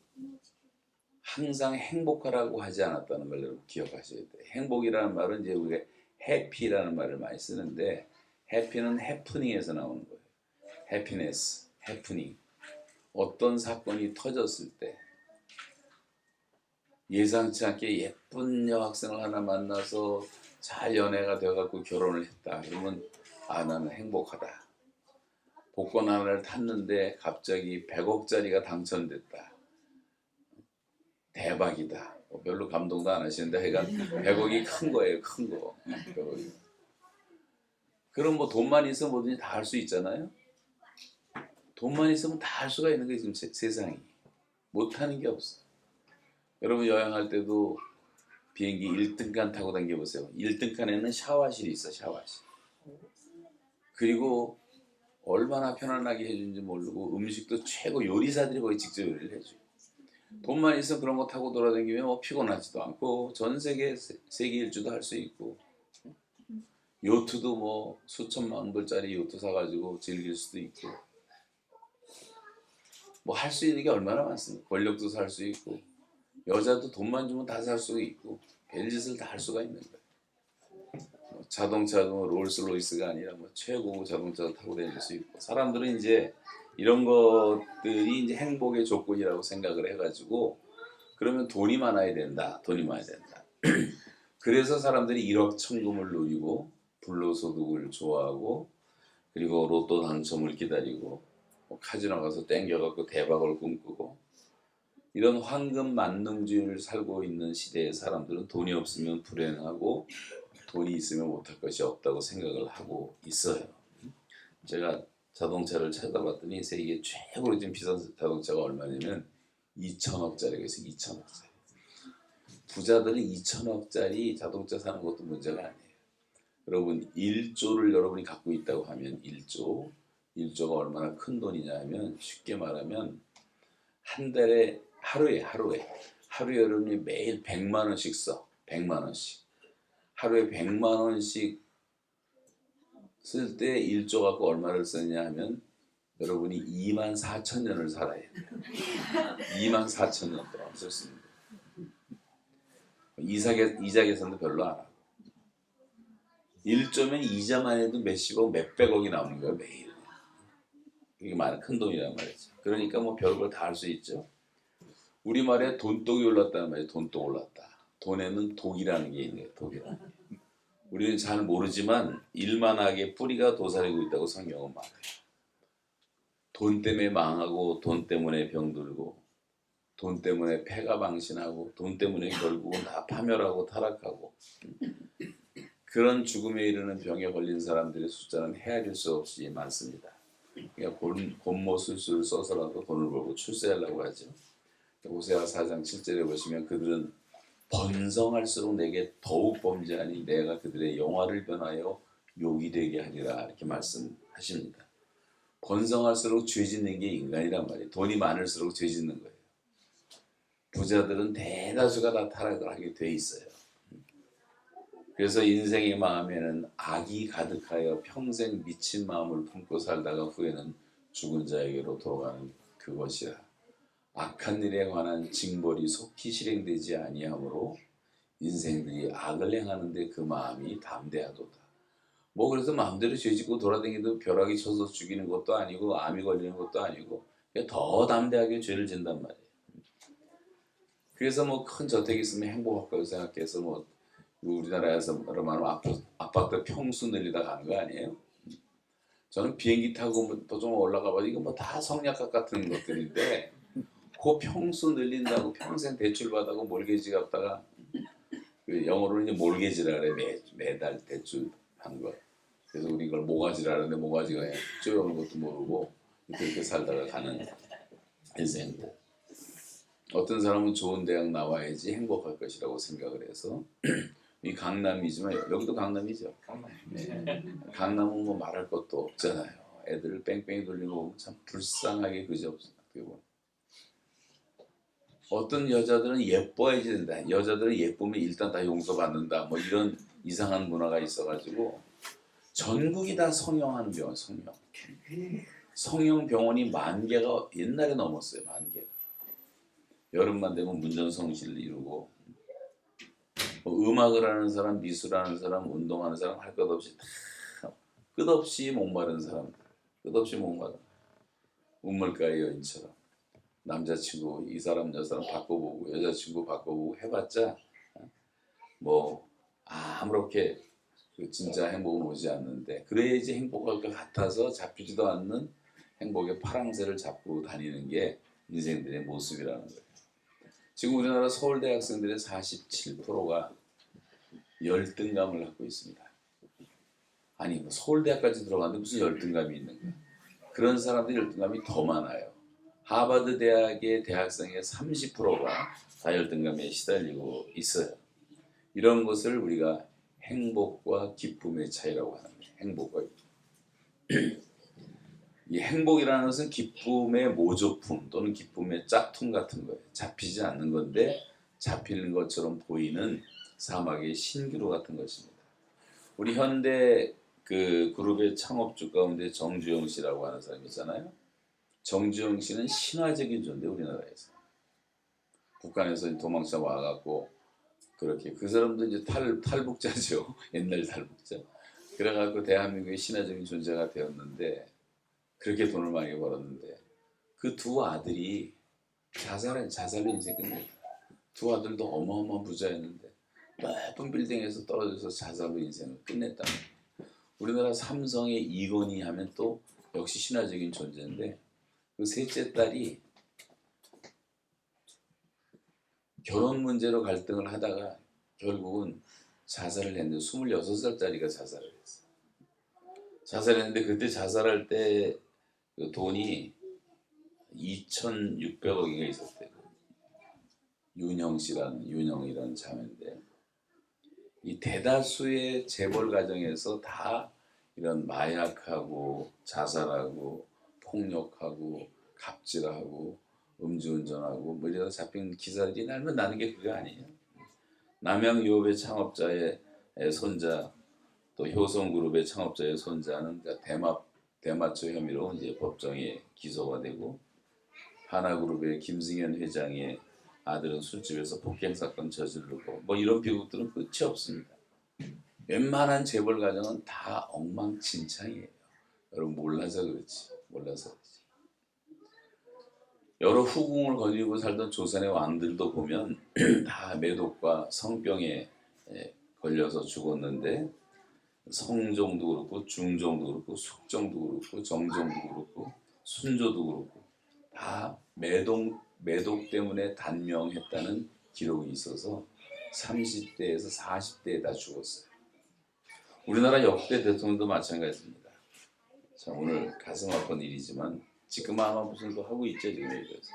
항상 행복하라고 하지 않았다는 걸 여러분 기억하셔야 돼요. 행복이라는 말은 이제 우리가 해피라는 말을 많이 쓰는데 해피는 해프닝에서 나오는 거예요. 해피네스, 해프닝. 어떤 사건이 터졌을 때 예상치 않게 예쁜 여학생을 하나 만나서 잘 연애가 돼갖고 결혼을 했다. 그러면 아 나는 행복하다. 복권 하나를 탔는데 갑자기 100억짜리가 당첨됐다. 대박이다. 별로 감동도 안 하시는데 하여간 100억이 큰 거예요. 큰 거. 100억이. 그럼 뭐 돈만 있으면 뭐든지 다 할 수 있잖아요. 돈만 있으면 다 할 수가 있는 게 지금 세상이. 못하는 게 없어. 여러분 여행할 때도 비행기 1등칸 타고 다녀보세요. 1등칸에는 샤워실이 있어. 샤워실. 그리고 얼마나 편안하게 해주는지 모르고 음식도 최고 요리사들이 거의 직접 요리를 해줘요. 돈만 있으면 그런 거 타고 돌아다니면 뭐 피곤하지도 않고 전 세계 세계 일주도 할 수 있고 요트도 뭐 수천만 불짜리 요트 사가지고 즐길 수도 있고 뭐 할 수 있는 게 얼마나 많습니까? 권력도 살 수 있고 여자도 돈만 주면 다 살 수 있고 별짓을 다 할 수가 있는 거예요. 뭐 자동차도 롤스로이스가 아니라 뭐 최고급 자동차도 타고 다닐 수 있고 사람들은 이제 이런 것들이 이제 행복의 조건이라고 생각을 해가지고 그러면 돈이 많아야 된다. 돈이 많아야 된다. 그래서 사람들이 1억 천금을 누리고 불로소득을 좋아하고 그리고 로또 당첨을 기다리고 뭐 카지노 가서 땡겨갖고 대박을 꿈꾸고 이런 황금 만능주의를 살고 있는 시대의 사람들은 돈이 없으면 불행하고 돈이 있으면 못할 것이 없다고 생각을 하고 있어요. 제가 자동차를 찾아봤더니 세계 최고로 지금 비싼 자동차가 얼마냐면 2천억짜리가 있어요. 2천억짜리. 부자들은 2천억짜리 자동차 사는 것도 문제가 아니에요. 여러분 1조를 여러분이 갖고 있다고 하면 1조가 얼마나 큰 돈이냐 하면 쉽게 말하면 한 달에 하루에 여러분이 매일 100만 원씩 써. 100만 원씩. 하루에 100만 원씩 쓸 때 1조 갖고 얼마를 쓰냐 하면 여러분이 2만 4천 년을 살아야 돼요. 2만 4천 년 동안 썼습니다. 이자 계산도 별로 안 하고 1조면 이자만 해도 몇십억 몇백억이 나오는 거예요 매일. 이게 많은 큰 돈이란 말이죠. 그러니까 뭐 별걸 다 할 수 있죠. 우리말에 돈독이 올랐다는 말이에요. 돈독 올랐다. 돈에는 독이라는 게 있네요. 독이라는 게. 우리는 잘 모르지만 일만하게 뿌리가 도사리고 있다고 성경은 말해요. 돈 때문에 망하고 돈 때문에 병들고 돈 때문에 패가 방신하고 돈 때문에 결국은 다 파멸하고 타락하고 그런 죽음에 이르는 병에 걸린 사람들의 숫자는 헤아릴 수 없이 많습니다. 그러니까 곤모술수를 써서라도 돈을 벌고 출세하려고 하죠. 호세아 4장 7절에 보시면 그들은 번성할수록 내게 더욱 범죄하니 내가 그들의 영화를 변하여 욕이 되게 하리라 이렇게 말씀하십니다. 번성할수록 죄 짓는 게 인간이란 말이에요. 돈이 많을수록 죄 짓는 거예요. 부자들은 대다수가 다 타락을 하게 돼 있어요. 그래서 인생의 마음에는 악이 가득하여 평생 미친 마음을 품고 살다가 후에는 죽은 자에게로 돌아가는 그것이라. 악한 일에 관한 징벌이 속히 실행되지 아니하므로 인생들이 악을 행하는데 그 마음이 담대하도다. 뭐 그래서 마음대로 죄짓고 돌아다니도 벼락이 쳐서 죽이는 것도 아니고 암이 걸리는 것도 아니고 더 담대하게 죄를 짓단 말이에요. 그래서 뭐 큰 저택이 있으면 행복할 거라고 생각해서 뭐 우리나라에서 말하면 아파트 평수 늘리다 가는 거 아니에요? 저는 비행기 타고 또 좀 올라가 봐. 이거 뭐 다 성약학 같은 것들인데 그 평수 늘린다고 평생 대출 받아고 몰개지 갚다가 그 영어로는 이제 몰개지라 그래. 매달 대출 한 거. 그래서 우리 이걸 모가지라 하는데 모가지가 쪼여오는 것도 모르고 그렇게 살다가 가는 인생들. 어떤 사람은 좋은 대학 나와야지 행복할 것이라고 생각을 해서 이 강남이지만 여기도 강남이죠. 네. 강남은 뭐 말할 것도 없잖아요. 애들을 뺑뺑이 돌리는 거 보면 참 불쌍하게 그지없어요. 어떤 여자들은 예뻐야지 된다. 여자들은 예쁘면 일단 다 용서받는다. 뭐 이런 이상한 문화가 있어가지고 전국이 다 성형하는 병원, 성형 병원이 10,000개가 옛날에 넘었어요. 10,000개가. 여름만 되면 문전성시를 이루고 뭐 음악을 하는 사람, 미술하는 사람, 운동하는 사람 할 것 없이 다 끝없이 목마른 사람들, 끝없이 목마른 우물가의 여인처럼 남자친구 이 사람 저 사람 바꿔보고 여자친구 바꿔보고 해봤자 뭐 아무렇게 진짜 행복은 오지 않는데 그래야지 행복할 것 같아서 잡히지도 않는 행복의 파랑새를 잡고 다니는 게 인생들의 모습이라는 거예요. 지금 우리나라 서울대 학생들의 47%가 열등감을 갖고 있습니다. 아니 뭐 서울대학까지 들어갔는데 무슨 열등감이 있는가. 그런 사람들이 열등감이 더 많아요. 하버드 대학의 대학생의 30%가 다 열등감에 시달리고 있어요. 이런 것을 우리가 행복과 기쁨의 차이라고 하는 거예요. 행복과 이 행복이라는 것은 기쁨의 모조품 또는 기쁨의 짝퉁 같은 거예요. 잡히지 않는 건데 잡히는 것처럼 보이는 사막의 신기루 같은 것입니다. 우리 현대 그 그룹의 창업주 가운데 정주영 씨라고 하는 사람이 있잖아요. 정주영 씨는 신화적인 존재 우리나라에서. 북한에서 도망쳐 와갖고 그렇게 그 사람도 이제 탈북자죠. 옛날 탈북자. 그래갖고 대한민국의 신화적인 존재가 되었는데 그렇게 돈을 많이 벌었는데 그 두 아들이 자살로 인생 끝냈다. 두 아들도 어마어마한 부자였는데 높은 빌딩에서 떨어져서 자살로 인생을 끝냈다. 우리나라 삼성의 이건희 하면 또 역시 신화적인 존재인데 그 셋째 딸이 결혼 문제로 갈등을 하다가 결국은 자살을 했는데 26살짜리가 자살을 했어. 자살했는데 그때 자살할 때 그 돈이 2,600억이가 있었대요. 윤형이라는 자매인데 이 대다수의 재벌 가정에서 다 이런 마약하고 자살하고 폭력하고 갑질하고 음주운전하고 뭐 이러다 잡힌 기사들이 날면 나는 게 그게 아니에요. 남양유업의 창업자의 손자 또 효성그룹의 창업자의 손자는 대마초 혐의로 이제 법정에 기소가 되고 하나그룹의 김승현 회장의 아들은 술집에서 폭행 사건 저지르고 뭐 이런 비극들은 끝이 없습니다. 웬만한 재벌 가정은 다 엉망진창이에요. 여러분 몰라서 그렇지. 여러 후궁을 거느리고 살던 조선의 왕들도 보면 다 매독과 성병에 걸려서 죽었는데 성종도 그렇고 중종도 그렇고 숙종도 그렇고 정종도 그렇고 순조도 그렇고 다 매독 때문에 단명했다는 기록이 있어서 30대에서 40대에 다 죽었어요. 우리나라 역대 대통령도 마찬가지입니다. 자, 오늘 가슴 아픈 일이지만 지금 아마 무슨 거 하고 있죠 지금 여기서.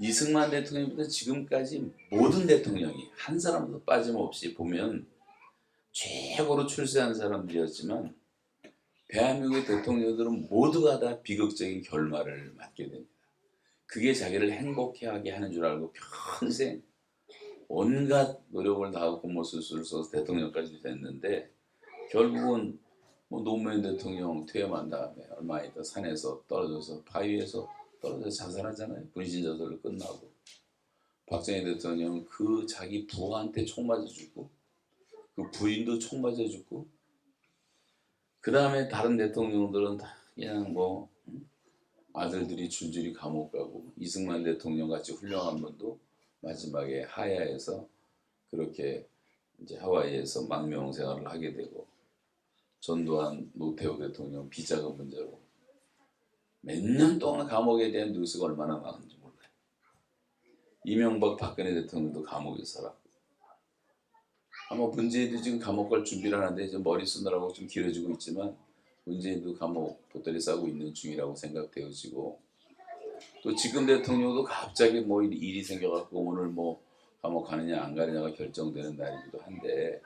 이승만 대통령부터 지금까지 모든 대통령이 한 사람도 빠짐없이 보면 최고로 출세한 사람들이었지만 대한민국의 대통령들은 모두가 다 비극적인 결말을 맞게 됩니다. 그게 자기를 행복해하게 하는 줄 알고 평생 온갖 노력을 다하고 공모수술을 써서 대통령까지 됐는데 결국은 뭐 노무현 대통령 퇴임한 다음에 얼마 있다 산에서 떨어져서 바위에서 떨어져서 자살하잖아요. 분신자살로 끝나고 박정희 대통령 그 자기 부하한테 총 맞아 죽고 그 부인도 총 맞아 죽고 그 다음에 다른 대통령들은 다 그냥 뭐 아들들이 줄줄이 감옥 가고 이승만 대통령 같이 훌륭한 분도 마지막에 하야에서 그렇게 이제 하와이에서 망명 생활을 하게 되고 전두환 노태우 대통령 비자금 문제로 몇 년 동안 감옥에 대한 뉴스가 얼마나 많은지 몰라요. 이명박 박근혜 대통령도 감옥에 살았고 아마 문재인도 지금 감옥 갈 준비를 하는데 이제 머리 쓰느라고 좀 길어지고 있지만 문재인도 감옥 보따리 싸고 있는 중이라고 생각되어지고 또 지금 대통령도 갑자기 뭐 일이 생겨갖고 오늘 뭐 감옥 가느냐 안 가느냐가 결정되는 날이기도 한데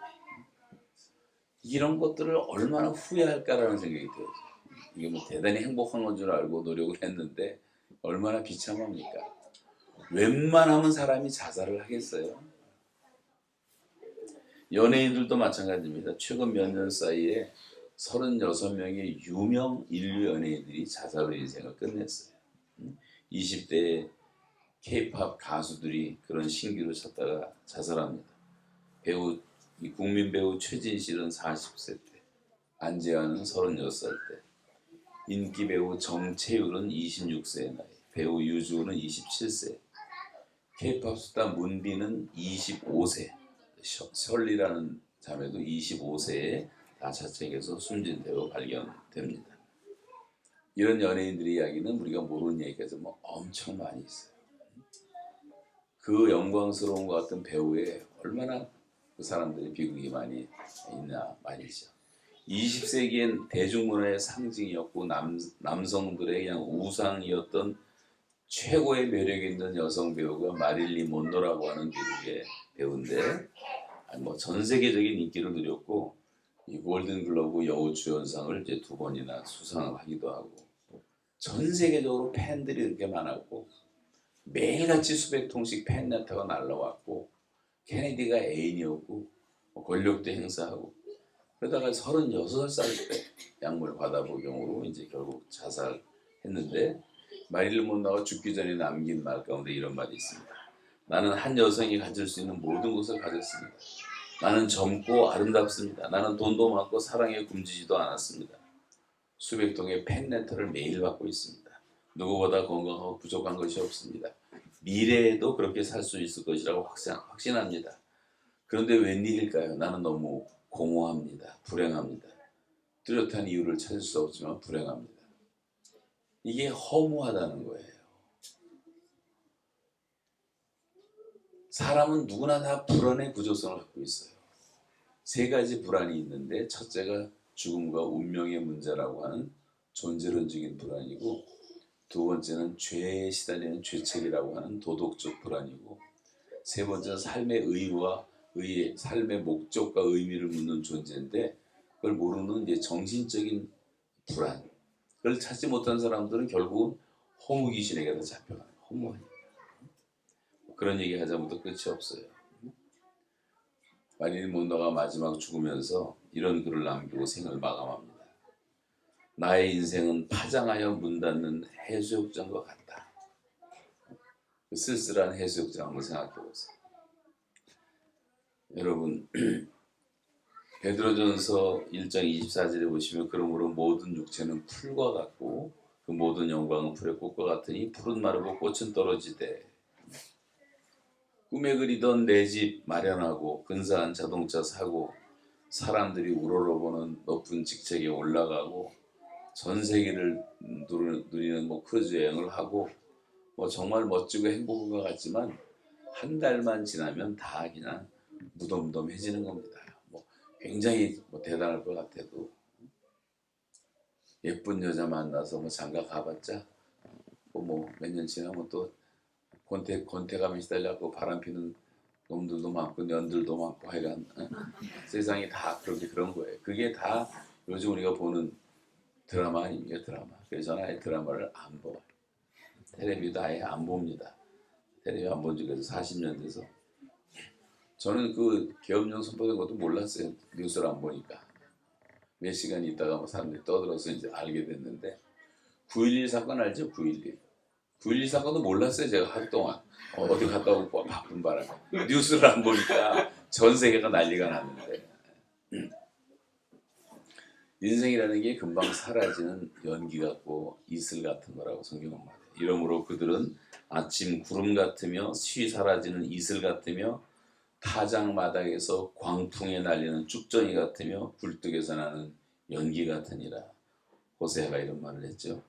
이런 것들을 얼마나 후회할까라는 생각이 들어요. 이게 뭐 대단히 행복한 건 줄 알고 노력을 했는데 얼마나 비참합니까? 웬만하면 사람이 자살을 하겠어요. 연예인들도 마찬가지입니다. 최근 몇 년 사이에 36명의 유명 인류 연예인들이 자살로 인생을 끝냈어요. 20대 K-팝 가수들이 그런 신기루 찾다가 자살합니다. 국민 배우 최진실은 40세 때, 안재환은 36살 때, 인기 배우 정채율은 26세의 나이, 배우 유주는 27세, K-팝 스타 문비는 25세, 설리라는 자매도 25세에 다자택에서 숨진 채로 발견됩니다. 이런 연예인들의 이야기는 우리가 모르는 얘기가 뭐 엄청 많이 있어요. 그 영광스러운 것 같은 배우에 얼마나 그 사람들이 비극이 많이 있나 말이죠. 20세기엔 대중문화의 상징이었고 남성들의 그냥 우상이었던 최고의 매력 있는 여성 배우가 마릴린 monroe라고 하는 미국의 배우인데 뭐 전 세계적인 인기를 누렸고 이 골든글로브 여우주연상을 이제 2번이나 수상을 하기도 하고 전 세계적으로 팬들이 이렇게 많았고 매일같이 수백 통씩 팬레터가 날라왔고 케네디가 애인이었고 권력도 행사하고 그러다가 36살 때 약물 과다 복용으로 이제 결국 자살했는데 마릴린 monroe가 죽기 전에 남긴 말 가운데 이런 말이 있습니다. 나는 한 여성이 가질 수 있는 모든 것을 가졌습니다. 나는 젊고 아름답습니다. 나는 돈도 많고 사랑에 굶주지도 않았습니다. 수백 통의 팬레터를 매일 받고 있습니다. 누구보다 건강하고 부족한 것이 없습니다. 미래에도 그렇게 살 수 있을 것이라고 확신합니다. 그런데 웬일일까요? 나는 너무 공허합니다. 불행합니다. 뚜렷한 이유를 찾을 수 없지만 불행합니다. 이게 허무하다는 거예요. 사람은 누구나 다 불안의 구조성을 갖고 있어요. 3가지 불안이 있는데 첫째가 죽음과 운명의 문제라고 하는 존재론적인 불안이고 2번째는 죄에 시달리는 죄책이라고 하는 도덕적 불안이고 3번째는 삶의 의의와 삶의 목적과 의미를 묻는 존재인데 그걸 모르는 이제 정신적인 불안. 그걸 찾지 못한 사람들은 결국은 허무귀신에게 다 잡혀가는 허무하니까. 그런 얘기 하자마자 끝이 없어요. 마릴린 monroe가 마지막 죽으면서 이런 글을 남기고 생을 마감합니다. 나의 인생은 파장하여 문 닫는 해수욕장과 같다. 그 쓸쓸한 해수욕장 한번 생각해 보세요. 여러분 베드로전서 1장 24절에 보시면 그러므로 모든 육체는 풀과 같고 그 모든 영광은 풀의 꽃과 같으니 풀은 마르고 꽃은 떨어지되 꿈에 그리던 내 집 마련하고 근사한 자동차 사고 사람들이 우러러보는 높은 직책에 올라가고 전 세계를 누리는 뭐 크루즈 여행을 하고 뭐 정말 멋지고 행복한 것 같지만 한 달만 지나면 다 그냥 무덤덤해지는 겁니다. 뭐 굉장히 뭐 대단할 것 같아도 예쁜 여자 만나서 뭐 장가 가봤자 뭐 몇 년 지나면 또 권태감에 시달려고 바람피는 놈들도 많고 년들도 많고 하여간 세상이 다 그런 거예요. 그게 다 요즘 우리가 보는 드라마 아닙니까 드라마. 그래서 저는 아예 드라마를 안 봐요. 텔레비도 아예 안 봅니다. 텔레비 안 본 지가 40년 돼서 저는 그 계엄령 선포된 것도 몰랐어요. 뉴스를 안 보니까 몇 시간 있다가 뭐 사람들이 떠들어서 이제 알게 됐는데 9.11 사건 알죠? 9.11 9.11 사건도 몰랐어요. 제가 하루 동안 어디 갔다 오고 바쁜 바람에 뉴스를 안 보니까 전 세계가 난리가 났는데 인생이라는 게 금방 사라지는 연기 같고 이슬 같은 거라고 성경은 말해요. 이러므로 그들은 아침 구름 같으며 쉬 사라지는 이슬 같으며 타작마당에서 광풍에 날리는 쭉정이 같으며 굴뚝에서 나는 연기 같으니라. 호세아가 이런 말을 했죠.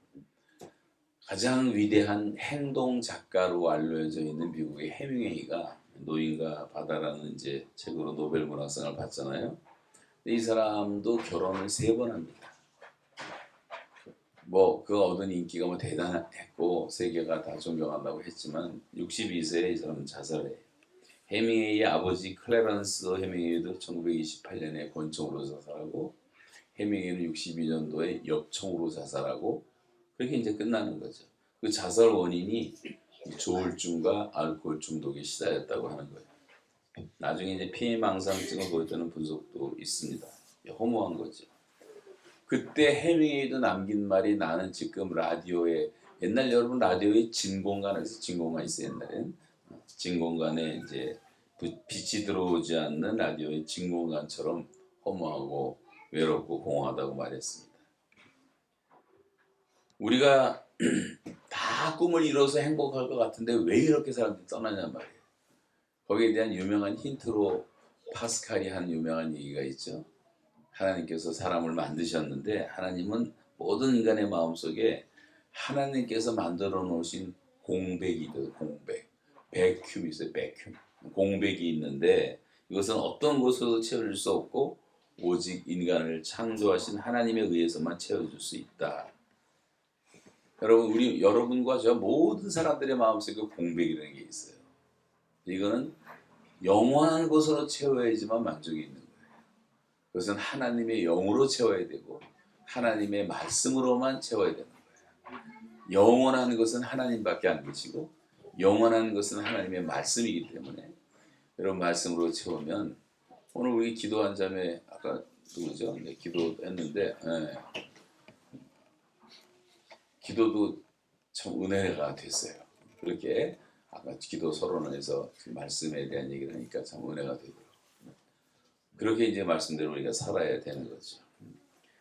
가장 위대한 행동 작가로 알려져 있는 미국의 해밍웨이가 노인과 바다라는 이제 책으로 노벨 문학상을 받잖아요. 이 사람도 결혼을 3번 합니다. 뭐 그 얻은 인기가 뭐 대단했고 세계가 다 존경한다고 했지만 62세에 이 사람은 자살해요. 해밍웨이의 아버지 클래런스 해밍웨이도 1928년에 권총으로 자살하고 해밍웨이는 62년도에 엽총으로 자살하고 그렇게 이제 끝나는 거죠. 그 자살 원인이 조울증과 알코올 중독에 시달렸다고 하는 거예요. 나중에 이제 피해망상증을 보였다는 분석도 있습니다. 허무한 거죠. 그때 해밍웨이도 남긴 말이 나는 지금 라디오에 옛날 여러분 라디오에 진공관에서 진공관 있어요. 옛날엔 진공관에 이제 빛이 들어오지 않는 라디오의 진공관처럼 허무하고 외롭고 공허하다고 말했습니다. 우리가 다 꿈을 이뤄서 행복할 것 같은데 왜 이렇게 사람들이 떠나냔 말이에요. 거기에 대한 유명한 힌트로 파스칼이 한 유명한 얘기가 있죠. 하나님께서 사람을 만드셨는데 하나님은 모든 인간의 마음속에 하나님께서 만들어 놓으신 공백이 있어요. 공백. 백큐 있어요. 백큐. 공백이 있는데 이것은 어떤 것으로도 채워질 수 없고 오직 인간을 창조하신 하나님에 의해서만 채워줄 수 있다. 여러분, 여러분과 저 모든 사람들의 마음속에 공백이라는 게 있어요. 이거는 영원한 것으로 채워야지만 만족이 있는 거예요. 그것은 하나님의 영으로 채워야 되고 하나님의 말씀으로만 채워야 되는 거예요. 영원한 것은 하나님밖에 안 계시고 영원한 것은 하나님의 말씀이기 때문에 여러분 말씀으로 채우면 오늘 우리 기도한 자매 아까 누구죠? 네, 기도했는데 기도도 참 은혜가 됐어요. 그렇게 아까 기도 서론에서 말씀에 대한 얘기를 하니까 참 은혜가 되더라고요. 그렇게 이제 말씀대로 우리가 살아야 되는 거죠.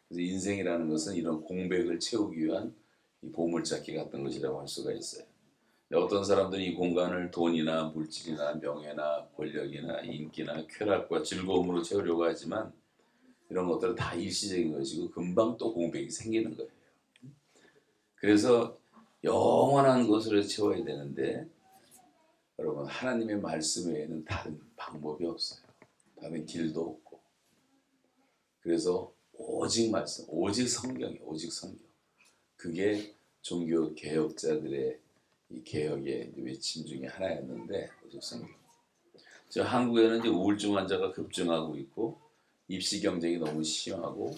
그래서 인생이라는 것은 이런 공백을 채우기 위한 이 보물찾기 같은 것이라고 할 수가 있어요. 어떤 사람들이 이 공간을 돈이나 물질이나 명예나 권력이나 인기나 쾌락과 즐거움으로 채우려고 하지만 이런 것들은 다 일시적인 것이고 금방 또 공백이 생기는 거예요. 그래서 영원한 것으로 채워야 되는데 여러분 하나님의 말씀 외에는 다른 방법이 없어요. 다른 길도 없고 그래서 오직 말씀, 오직 성경이에요. 오직 성경. 그게 종교 개혁자들의 이 개혁의 외침 중에 하나였는데 오직 성경. 저 한국에는 이제 우울증 환자가 급증하고 있고 입시 경쟁이 너무 심하고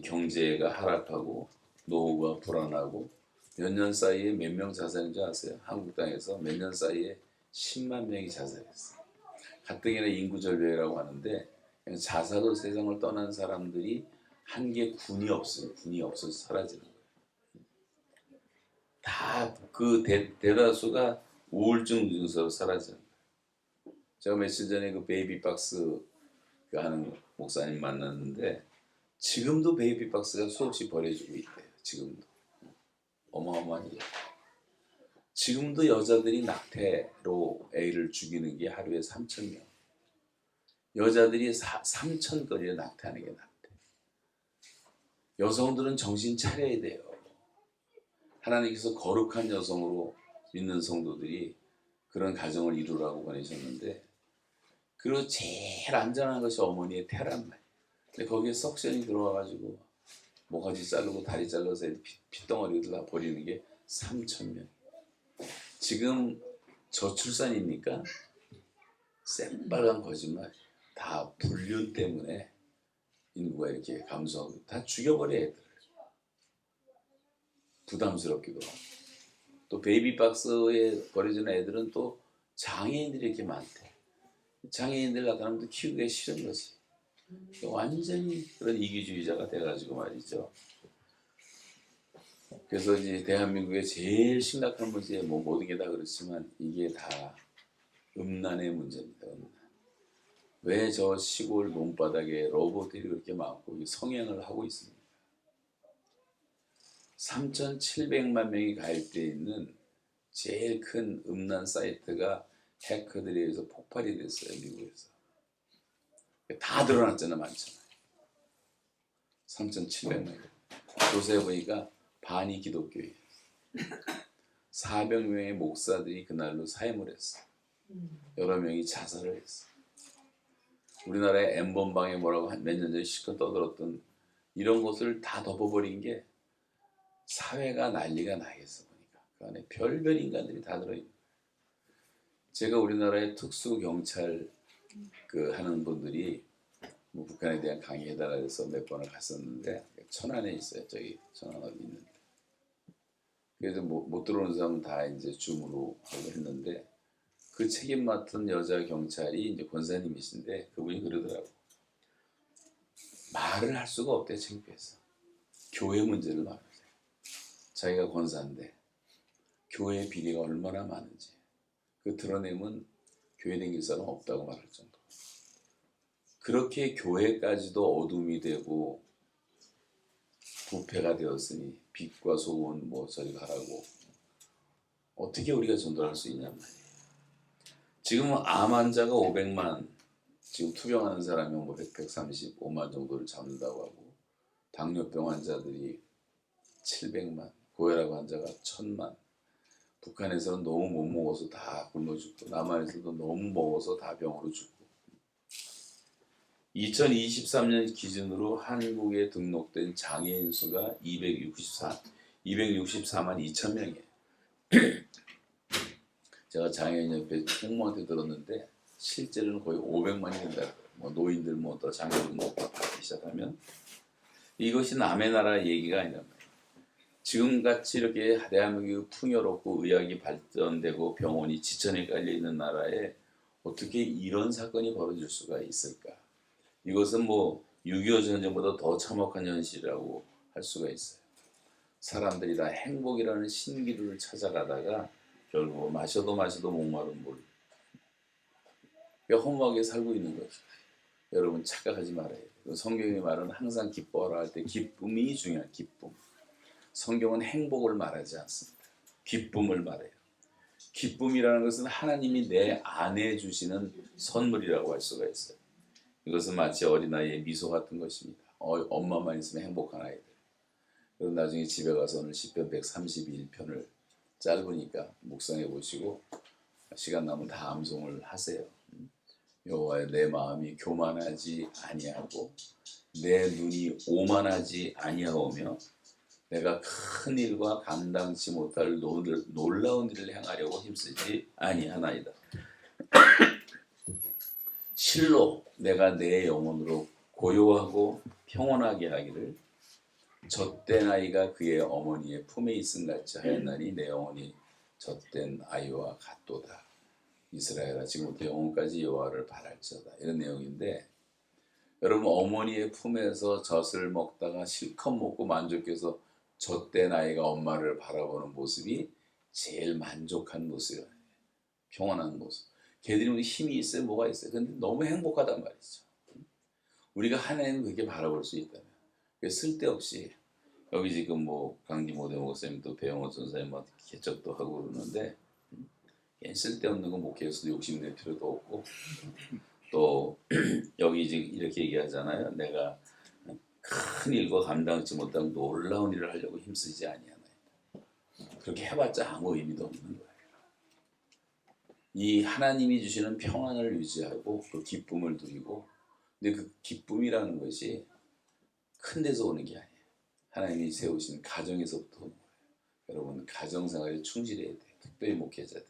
경제가 하락하고 노후가 불안하고 몇 년 사이에 몇 명 자살인 줄 아세요? 한국 땅에서 몇 년 사이에 10만 명이 자살했어요. 가뜩이나 인구 절벽이라고 하는데 자살로 세상을 떠난 사람들이 한계 군이 없어요. 군이 없어서 사라지는 거예요. 다 그 대다수가 우울증 증세로 사라지는 거예요. 제가 며칠 전에 그 베이비박스 그 하는 목사님 만났는데 지금도 베이비박스가 수없이 버려지고 있대요. 지금도. 어마어마한 일. 지금도 여자들이 낙태로 애를 죽이는 게 하루에 3,000명. 여자들이 3,000건이나 낙태하는 게 낙태. 여성들은 정신 차려야 돼요. 하나님께서 거룩한 여성으로 믿는 성도들이 그런 가정을 이루라고 보내셨는데 그리고 제일 안전한 것이 어머니의 태란 말이에요. 근데 거기에 석션이 들어와가지고 모가지 자르고 다리 잘라서 핏덩어리를 다 버리는 게 3,000명. 지금 저출산입니까? 새빨간 거짓말. 다 불륜 때문에 인구가 이렇게 감소하고 다 죽여버려야 돼. 부담스럽기도 하고 또 베이비박스에 버려지는 애들은 또 장애인들이 이렇게 많대. 장애인들 나타나면 또 키우기가 싫은 거지. 완전히 그런 이기주의자가 돼가지고 말이죠. 그래서 이제 대한민국의 제일 심각한 문제, 뭐 모든 게 다 그렇지만 이게 다 음란의 문제입니다. 음란. 왜 저 시골 논바닥에 로봇들이 그렇게 많고 성행을 하고 있습니다. 3,700만 명이 가입되어 있는 제일 큰 음란 사이트가 해커들에 의해서 폭발이 됐어요. 미국에서. 다 드러났잖아요. 많잖아요. 3,700명. 조사해 보니까 반이 기독교예요. 400명의 목사들이 그날로 사임을 했어. 여러 명이 자살을 했어. 우리나라의 N번방에 뭐라고 몇 년 전에 실컷 떠들었던 이런 것을 다 덮어버린 게 사회가 난리가 나겠어 보니까. 그 안에 별별 인간들이 다 들어있는. 제가 우리나라의 특수경찰 하는 분들이 뭐 북한에 대한 강의해달라 해서 몇 번을 갔었는데 천안에 있어요. 저기 천안 어디 있는데. 그래서 못 들어오는 사람은 다 이제 줌으로 하고 했는데 그 책임 맡은 여자 경찰이 이제 권사님이신데 그분이 그러더라고. 말을 할 수가 없대 창피해서. 교회 문제를 말하세요. 자기가 권사인데 교회 비리가 얼마나 많은지 그 드러내면 교회 다닐 사람 없다고 말할 정도. 그렇게 교회까지도 어둠이 되고 부패가 되었으니 빛과 소금은 뭐 저리 가라고 어떻게 우리가 전도할 수 있냔 말이에요. 지금은 암 환자가 500만 지금 투병하는 사람이 뭐 135만 정도를 잡는다고 하고 당뇨병 환자들이 700만 고혈압 환자가 1000만 북한에서는 너무 못 먹어서 다 굶어 죽고 남한에서도 너무 먹어서 다 병으로 죽고 2023년 기준으로 한국에 등록된 장애인 수가 264만 2,000명이에요. 제가 장애인협회 총무한테 들었는데 실제로는 거의 500만이 된다. 뭐 노인들 뭐 또 장애인 뭐 받기 시작하면 이것이 남의 나라 얘기가 아니란 말이에요. 지금같이 이렇게 대한민국이 풍요롭고 의학이 발전되고 병원이 지천에 깔려있는 나라에 어떻게 이런 사건이 벌어질 수가 있을까. 이것은 뭐 6.25 전쟁보다 더 참혹한 현실이라고 할 수가 있어요. 사람들이 다 행복이라는 신기루를 찾아가다가 결국 마셔도 목마른 물 허무하게 살고 있는 거죠. 여러분 착각하지 말아야 돼요. 성경의 말은 항상 기뻐하라 할 때 기쁨이 중요한 기쁨. 성경은 행복을 말하지 않습니다. 기쁨을 말해요. 기쁨이라는 것은 하나님이 내 안에 주시는 선물이라고 할 수가 있어요. 이것은 마치 어린아이의 미소 같은 것입니다. 엄마만 있으면 행복한 아이들. 그럼 나중에 집에 가서는 시편 131편을 짧으니까 묵상해 보시고 시간 나면 다 암송을 하세요. 여호와여 내 마음이 교만하지 아니하고 내 눈이 오만하지 아니하오며 내가 큰 일과 감당치 못할 놀라운 일을 행하려고 힘쓰지 아니하나이다. 실로 내가 내 영혼으로 고요하고 평온하게 하기를 젖된 아이가 그의 어머니의 품에 있음 같이 하였나니 내 영혼이 젖된 아이와 같도다. 이스라엘아 지금부터 영혼까지 여호와를 바랄지어다. 이런 내용인데 여러분 어머니의 품에서 젖을 먹다가 실컷 먹고 만족해서 젖된 아이가 엄마를 바라보는 모습이 제일 만족한 모습이에요. 평온한 모습. 걔들이 힘이 있어요? 뭐가 있어요? 근데 너무 행복하단 말이죠. 우리가 하나님 그렇게 바라볼 수 있다면 쓸데없이 여기 지금 뭐 강기모대 목사님도 배영호 전사님 뭐 개척도 하고 그러는데 쓸데없는 거 목회에서도 욕심낼 필요도 없고 또 여기 지금 이렇게 얘기하잖아요. 내가 큰 일과 감당하지 못한 놀라운 일을 하려고 힘쓰지 아니하나이다. 그렇게 해봤자 아무 의미도 없는 거예요. 이 하나님이 주시는 평안을 유지하고 그 기쁨을 누리고 근데 그 기쁨이라는 것이 큰 데서 오는 게 아니에요. 하나님이 세우신 가정에서부터 오는 거예요. 여러분 가정생활에 충실해야 돼요. 특별히 목회자들.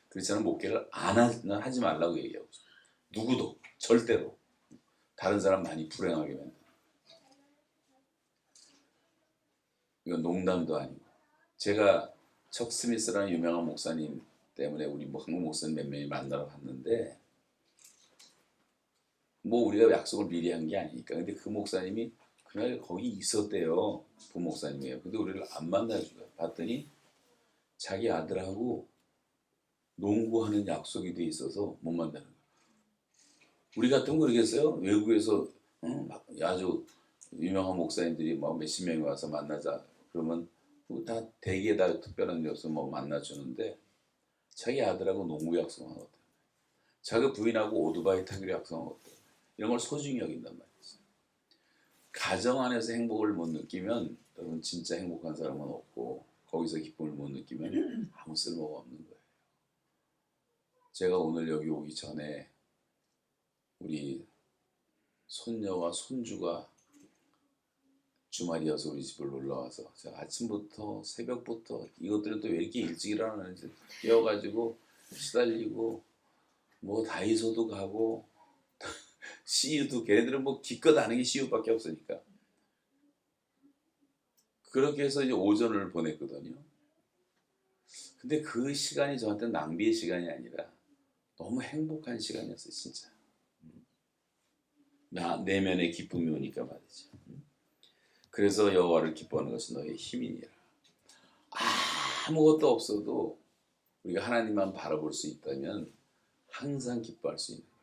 그렇지 않으면 목회를 하지 말라고 얘기하고 있어요. 누구도 절대로 다른 사람 많이 불행하게 만든다. 이건 농담도 아니고 제가 척 스미스라는 유명한 목사님 때문에 우리 뭐 한국 목사님 몇 명이 만나러 갔는데 뭐 우리가 약속을 미리 한 게 아니니까 근데 그 목사님이 그날 거기 있었대요. 부목사님이에요. 근데 우리를 안 만나줘요. 봤더니 자기 아들하고 농구하는 약속이 돼 있어서 못 만나는 거예요. 우리 같으면 그러겠어요? 외국에서 아주 유명한 목사님들이 뭐 몇십 명이 와서 만나자 그러면 다 대개 다 특별한 데서 뭐 만나주는데 자기 아들하고 농구 약속한 것 같아요. 자기 부인하고 오토바이 타기로 약속한 것 같아요. 이런 걸 소중히 여긴단 말이죠. 가정 안에서 행복을 못 느끼면 여러분 진짜 행복한 사람은 없고 거기서 기쁨을 못 느끼면 아무 쓸모가 없는 거예요. 제가 오늘 여기 오기 전에 우리 손녀와 손주가 주말이어서 우리 집을 놀러와서 제가 아침부터 새벽부터 이것들은 또 왜 이렇게 일찍 일어나는지 깨워가지고 시달리고 뭐 다이소도 가고 CU도 걔네들은 뭐 기껏 아는 게 CU밖에 없으니까 그렇게 해서 이제 오전을 보냈거든요. 근데 그 시간이 저한테 낭비의 시간이 아니라 너무 행복한 시간이었어요. 진짜 내면의 기쁨이 오니까 말이죠. 그래서 여호와를 기뻐하는 것은 너의 힘이니라. 아무것도 없어도 우리가 하나님만 바라볼 수 있다면 항상 기뻐할 수 있는 거예요.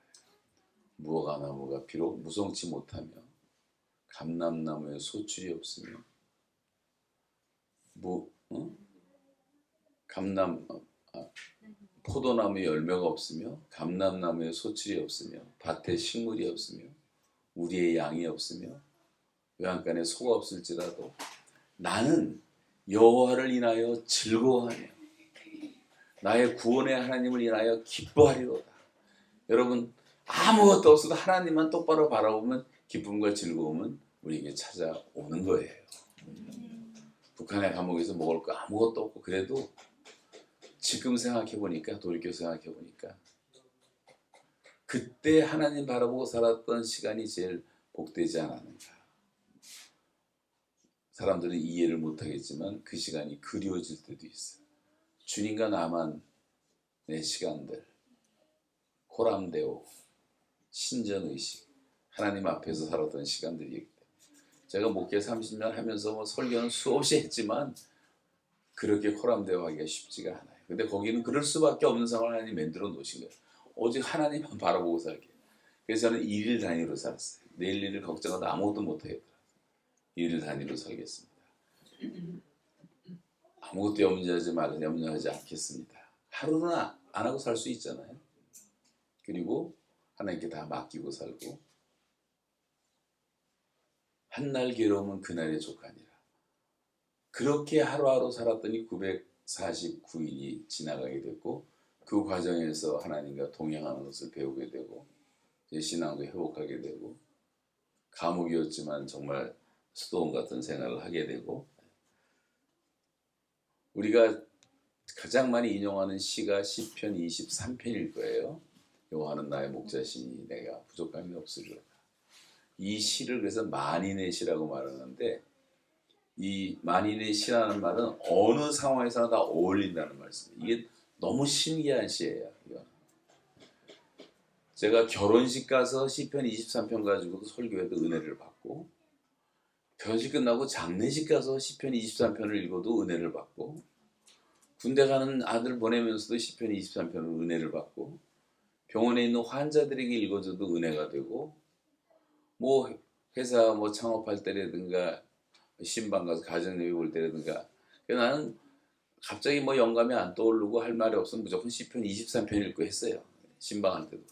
무화과 나무가 비록 무성치 못하며 감람나무에 소출이 없으며 포도나무에 열매가 없으며 감람나무에 소출이 없으며 밭에 식물이 없으며 우리의 양이 없으며 외양간에 소가 없을지라도 나는 여호와를 인하여 즐거워하며 나의 구원의 하나님을 인하여 기뻐하리로다. 여러분 아무것도 없어도 하나님만 똑바로 바라보면 기쁨과 즐거움은 우리에게 찾아오는 거예요. 북한의 감옥에서 먹을 거 아무것도 없고 그래도 지금 생각해보니까 돌이켜 생각해보니까 그때 하나님 바라보고 살았던 시간이 제일 복되지 않았는가. 사람들은 이해를 못하겠지만 그 시간이 그리워질 때도 있어요. 주님과 나만 내 시간들 호람대오 신전의식 하나님 앞에서 살았던 시간들이기 때문에 제가 목회 30년 하면서 뭐 설교는 수없이 했지만 그렇게 호람대오하기가 쉽지가 않아요. 근데 거기는 그럴 수밖에 없는 상황을 하나님 만들어 놓으신 거예요. 오직 하나님만 바라보고 살게. 그래서 저는 일일 단위로 살았어요. 내일 일을 걱정하다 아무것도 못하겠더라고요. 일일 단위로 살겠습니다. 아무것도 염려하지 않겠습니다. 하루는 안 하고 살 수 있잖아요. 그리고 하나님께 다 맡기고 살고 한날 괴로움은 그날의 족하니라. 그렇게 하루하루 살았더니 949일이 지나가게 됐고 그 과정에서 하나님과 동행하는 것을 배우게 되고 제 신앙도 회복하게 되고 감옥이었지만 정말 수도원 같은 생활을 하게 되고 우리가 가장 많이 인용하는 시가 시편 23편일 거예요. 여호와는 나의 목자시니 내가 부족함이 없으리로다. 이 시를 그래서 만인의 시라고 말하는데 이 만인의 시라는 말은 어느 상황에서나 다 어울린다는 말씀이에요. 이게 너무 신기한 시예요. 이건. 제가 결혼식 가서 시편 23편 가지고도 설교해도 은혜를 받고 결혼식 끝나고 장례식 가서 시편 23편을 읽어도 은혜를 받고 군대 가는 아들 보내면서도 시편 23편을 은혜를 받고 병원에 있는 환자들에게 읽어줘도 은혜가 되고 뭐 회사 뭐 창업할 때라든가 신방 가서 가정예배 볼 때라든가 나는 갑자기 뭐 영감이 안 떠오르고 할 말이 없으면 무조건 시편 23편 읽고 했어요. 신방할 때도.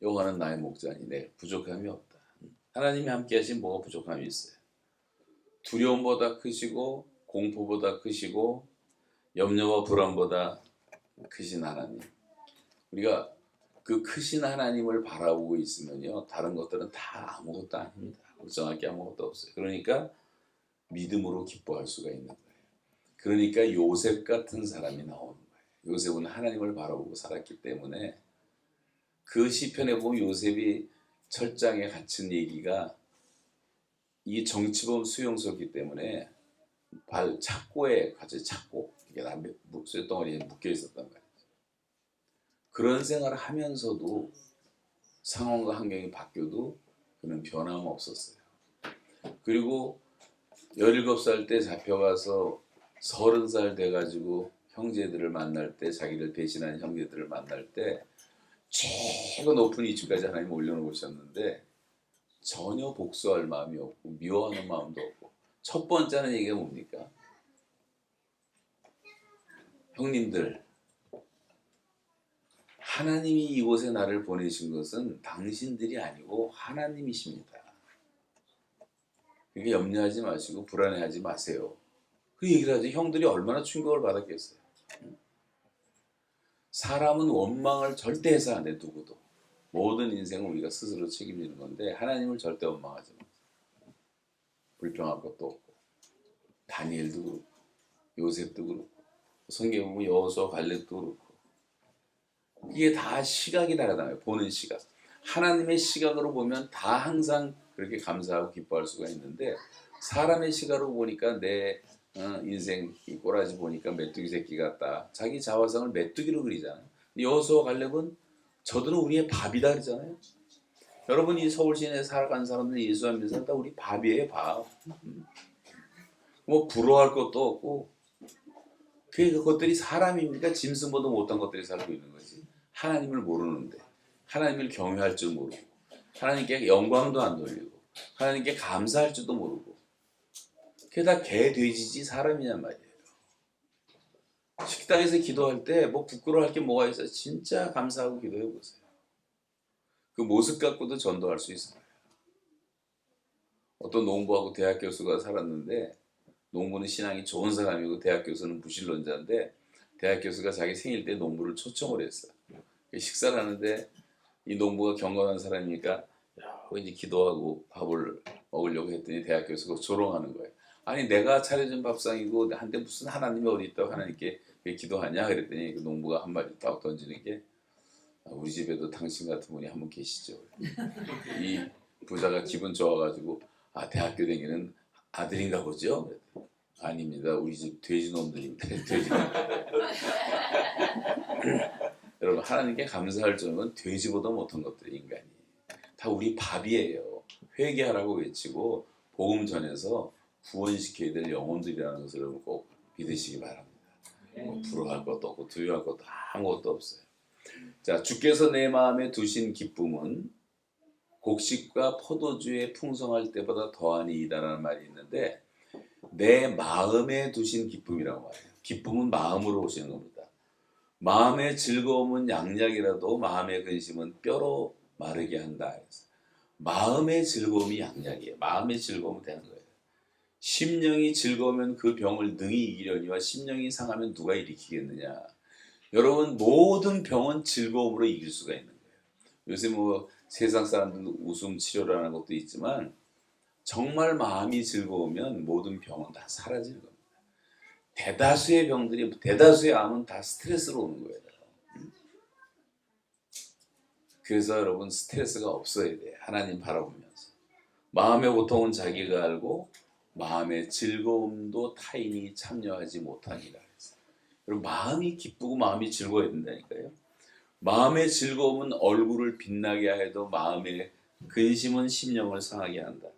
여호와는 나의 목자니 내 부족함이 없다. 하나님이 함께 하신 뭐가 부족함이 있어요. 두려움보다 크시고 공포보다 크시고 염려와 불안보다 크신 하나님. 우리가 그 크신 하나님을 바라보고 있으면요 다른 것들은 다 아무것도 아닙니다. 걱정할 게 아무것도 없어요. 그러니까 믿음으로 기뻐할 수가 있는 거예요. 그러니까 요셉 같은 사람이 나오는 거예요. 요셉은 하나님을 바라보고 살았기 때문에 그 시편에 보면 요셉이 철장에 갇힌 얘기가 이 정치범 수용소이기 때문에 발 착고에 같이 착고 이게 다 쇳덩어리에 묶여 있었단 말이죠. 그런 생활을 하면서도 상황과 환경이 바뀌어도 그는 변함없었어요. 그리고 17살 때 잡혀가서 30살 돼가지고 형제들을 만날 때, 자기를 배신한 형제들을 만날 때 최고 높은 위치까지 하나님 올려놓으셨는데 전혀 복수할 마음이 없고 미워하는 마음도 없고. 첫 번째는 이게 뭡니까? 형님들, 하나님이 이곳에 나를 보내신 것은 당신들이 아니고 하나님이십니다. 그게 염려하지 마시고 불안해하지 마세요. 그 얘기를 하지. 형들이 얼마나 충격을 받았겠어요. 사람은 원망을 절대 해서 안 돼. 누구도. 모든 인생은 우리가 스스로 책임지는 건데 하나님을 절대 원망하지 마세요. 불평할 것도 없고. 다니엘도 그렇고 요셉도 그렇고 성경 보면 여호수아 갈렙도 그렇고. 이게 다 시각이 다르잖아요. 보는 시각. 하나님의 시각으로 보면 다 항상 그렇게 감사하고 기뻐할 수가 있는데 사람의 시각으로 보니까 내 인생 이 꼬라지 보니까 메뚜기 새끼 같다. 자기 자화상을 메뚜기로 그리잖아요. 여호수아 갈렙은 저들은 우리의 밥이다 그러잖아요. 여러분 이 서울 시내에 살아간 사람들 예수 안 믿는 사람 다 우리 밥이에요. 밥. 뭐 부러워할 것도 없고 그것들이 사람입니까? 짐승보다 못한 것들이 살고 있는 거지. 하나님을 모르는데 하나님을 경외할 줄 모르고 하나님께 영광도 안 돌리고 하나님께 감사할 줄도 모르고 그게 다 개, 돼지지 사람이냔 말이에요. 식당에서 기도할 때 뭐 부끄러워할 게 뭐가 있어요? 진짜 감사하고 기도해 보세요. 그 모습 갖고도 전도할 수 있어요. 어떤 농부하고 대학 교수가 살았는데 농부는 신앙이 좋은 사람이고 대학 교수는 무신론자인데 대학 교수가 자기 생일 때 농부를 초청을 했어요. 식사를 하는데 이 농부가 경건한 사람이니까 왠지 기도하고 밥을 먹으려고 했더니 대학 교수가 조롱하는 거예요. 아니 내가 차려준 밥상이고 한데 무슨 하나님이 어디 있다고 하나님께 기도하냐 그랬더니 그 농부가 한마디 딱 던지는 게 우리 집에도 당신 같은 분이 한 분 계시죠. 이 부자가 기분 좋아가지고 대학교 다니는 아들인가 보죠? 아닙니다. 우리 집 돼지놈들입니다. 돼지놈. 여러분 하나님께 감사할 점은 돼지보다 못한 것들이 인간이. 다 우리 밥이에요. 회개하라고 외치고 복음 전해서 구원시켜야 될 영혼들이라는 것을 여러분 꼭 믿으시기 바랍니다. 뭐 부러워할 것도 없고 두려워할 것도 아무것도 없어요. 자, 주께서 내 마음에 두신 기쁨은 곡식과 포도주에 풍성할 때보다 더하니이다라는 말이 있는데 내 마음에 두신 기쁨이라고 말해요. 기쁨은 마음으로 오시는 겁니다. 마음의 즐거움은 양약이라도 마음의 근심은 뼈로 마르게 한다. 마음의 즐거움이 양약이에요. 마음의 즐거움은 되는 거예요. 심령이 즐거우면 그 병을 능히 이기려니와 심령이 상하면 누가 일으키겠느냐. 여러분 모든 병은 즐거움으로 이길 수가 있는 거예요. 요새 뭐 세상 사람들도 웃음 치료라는 것도 있지만 정말 마음이 즐거우면 모든 병은 다 사라지는 겁니다. 대다수의 병들이 대다수의 암은 다 스트레스로 오는 거예요. 그래서 여러분 스트레스가 없어야 돼요. 하나님 바라보면서. 마음의 고통은 자기가 알고 마음의 즐거움도 타인이 참여하지 못하니라. 여러분 마음이 기쁘고 마음이 즐거워야 된다니까요. 마음의 즐거움은 얼굴을 빛나게 해도 마음의 근심은 심령을 상하게 한다.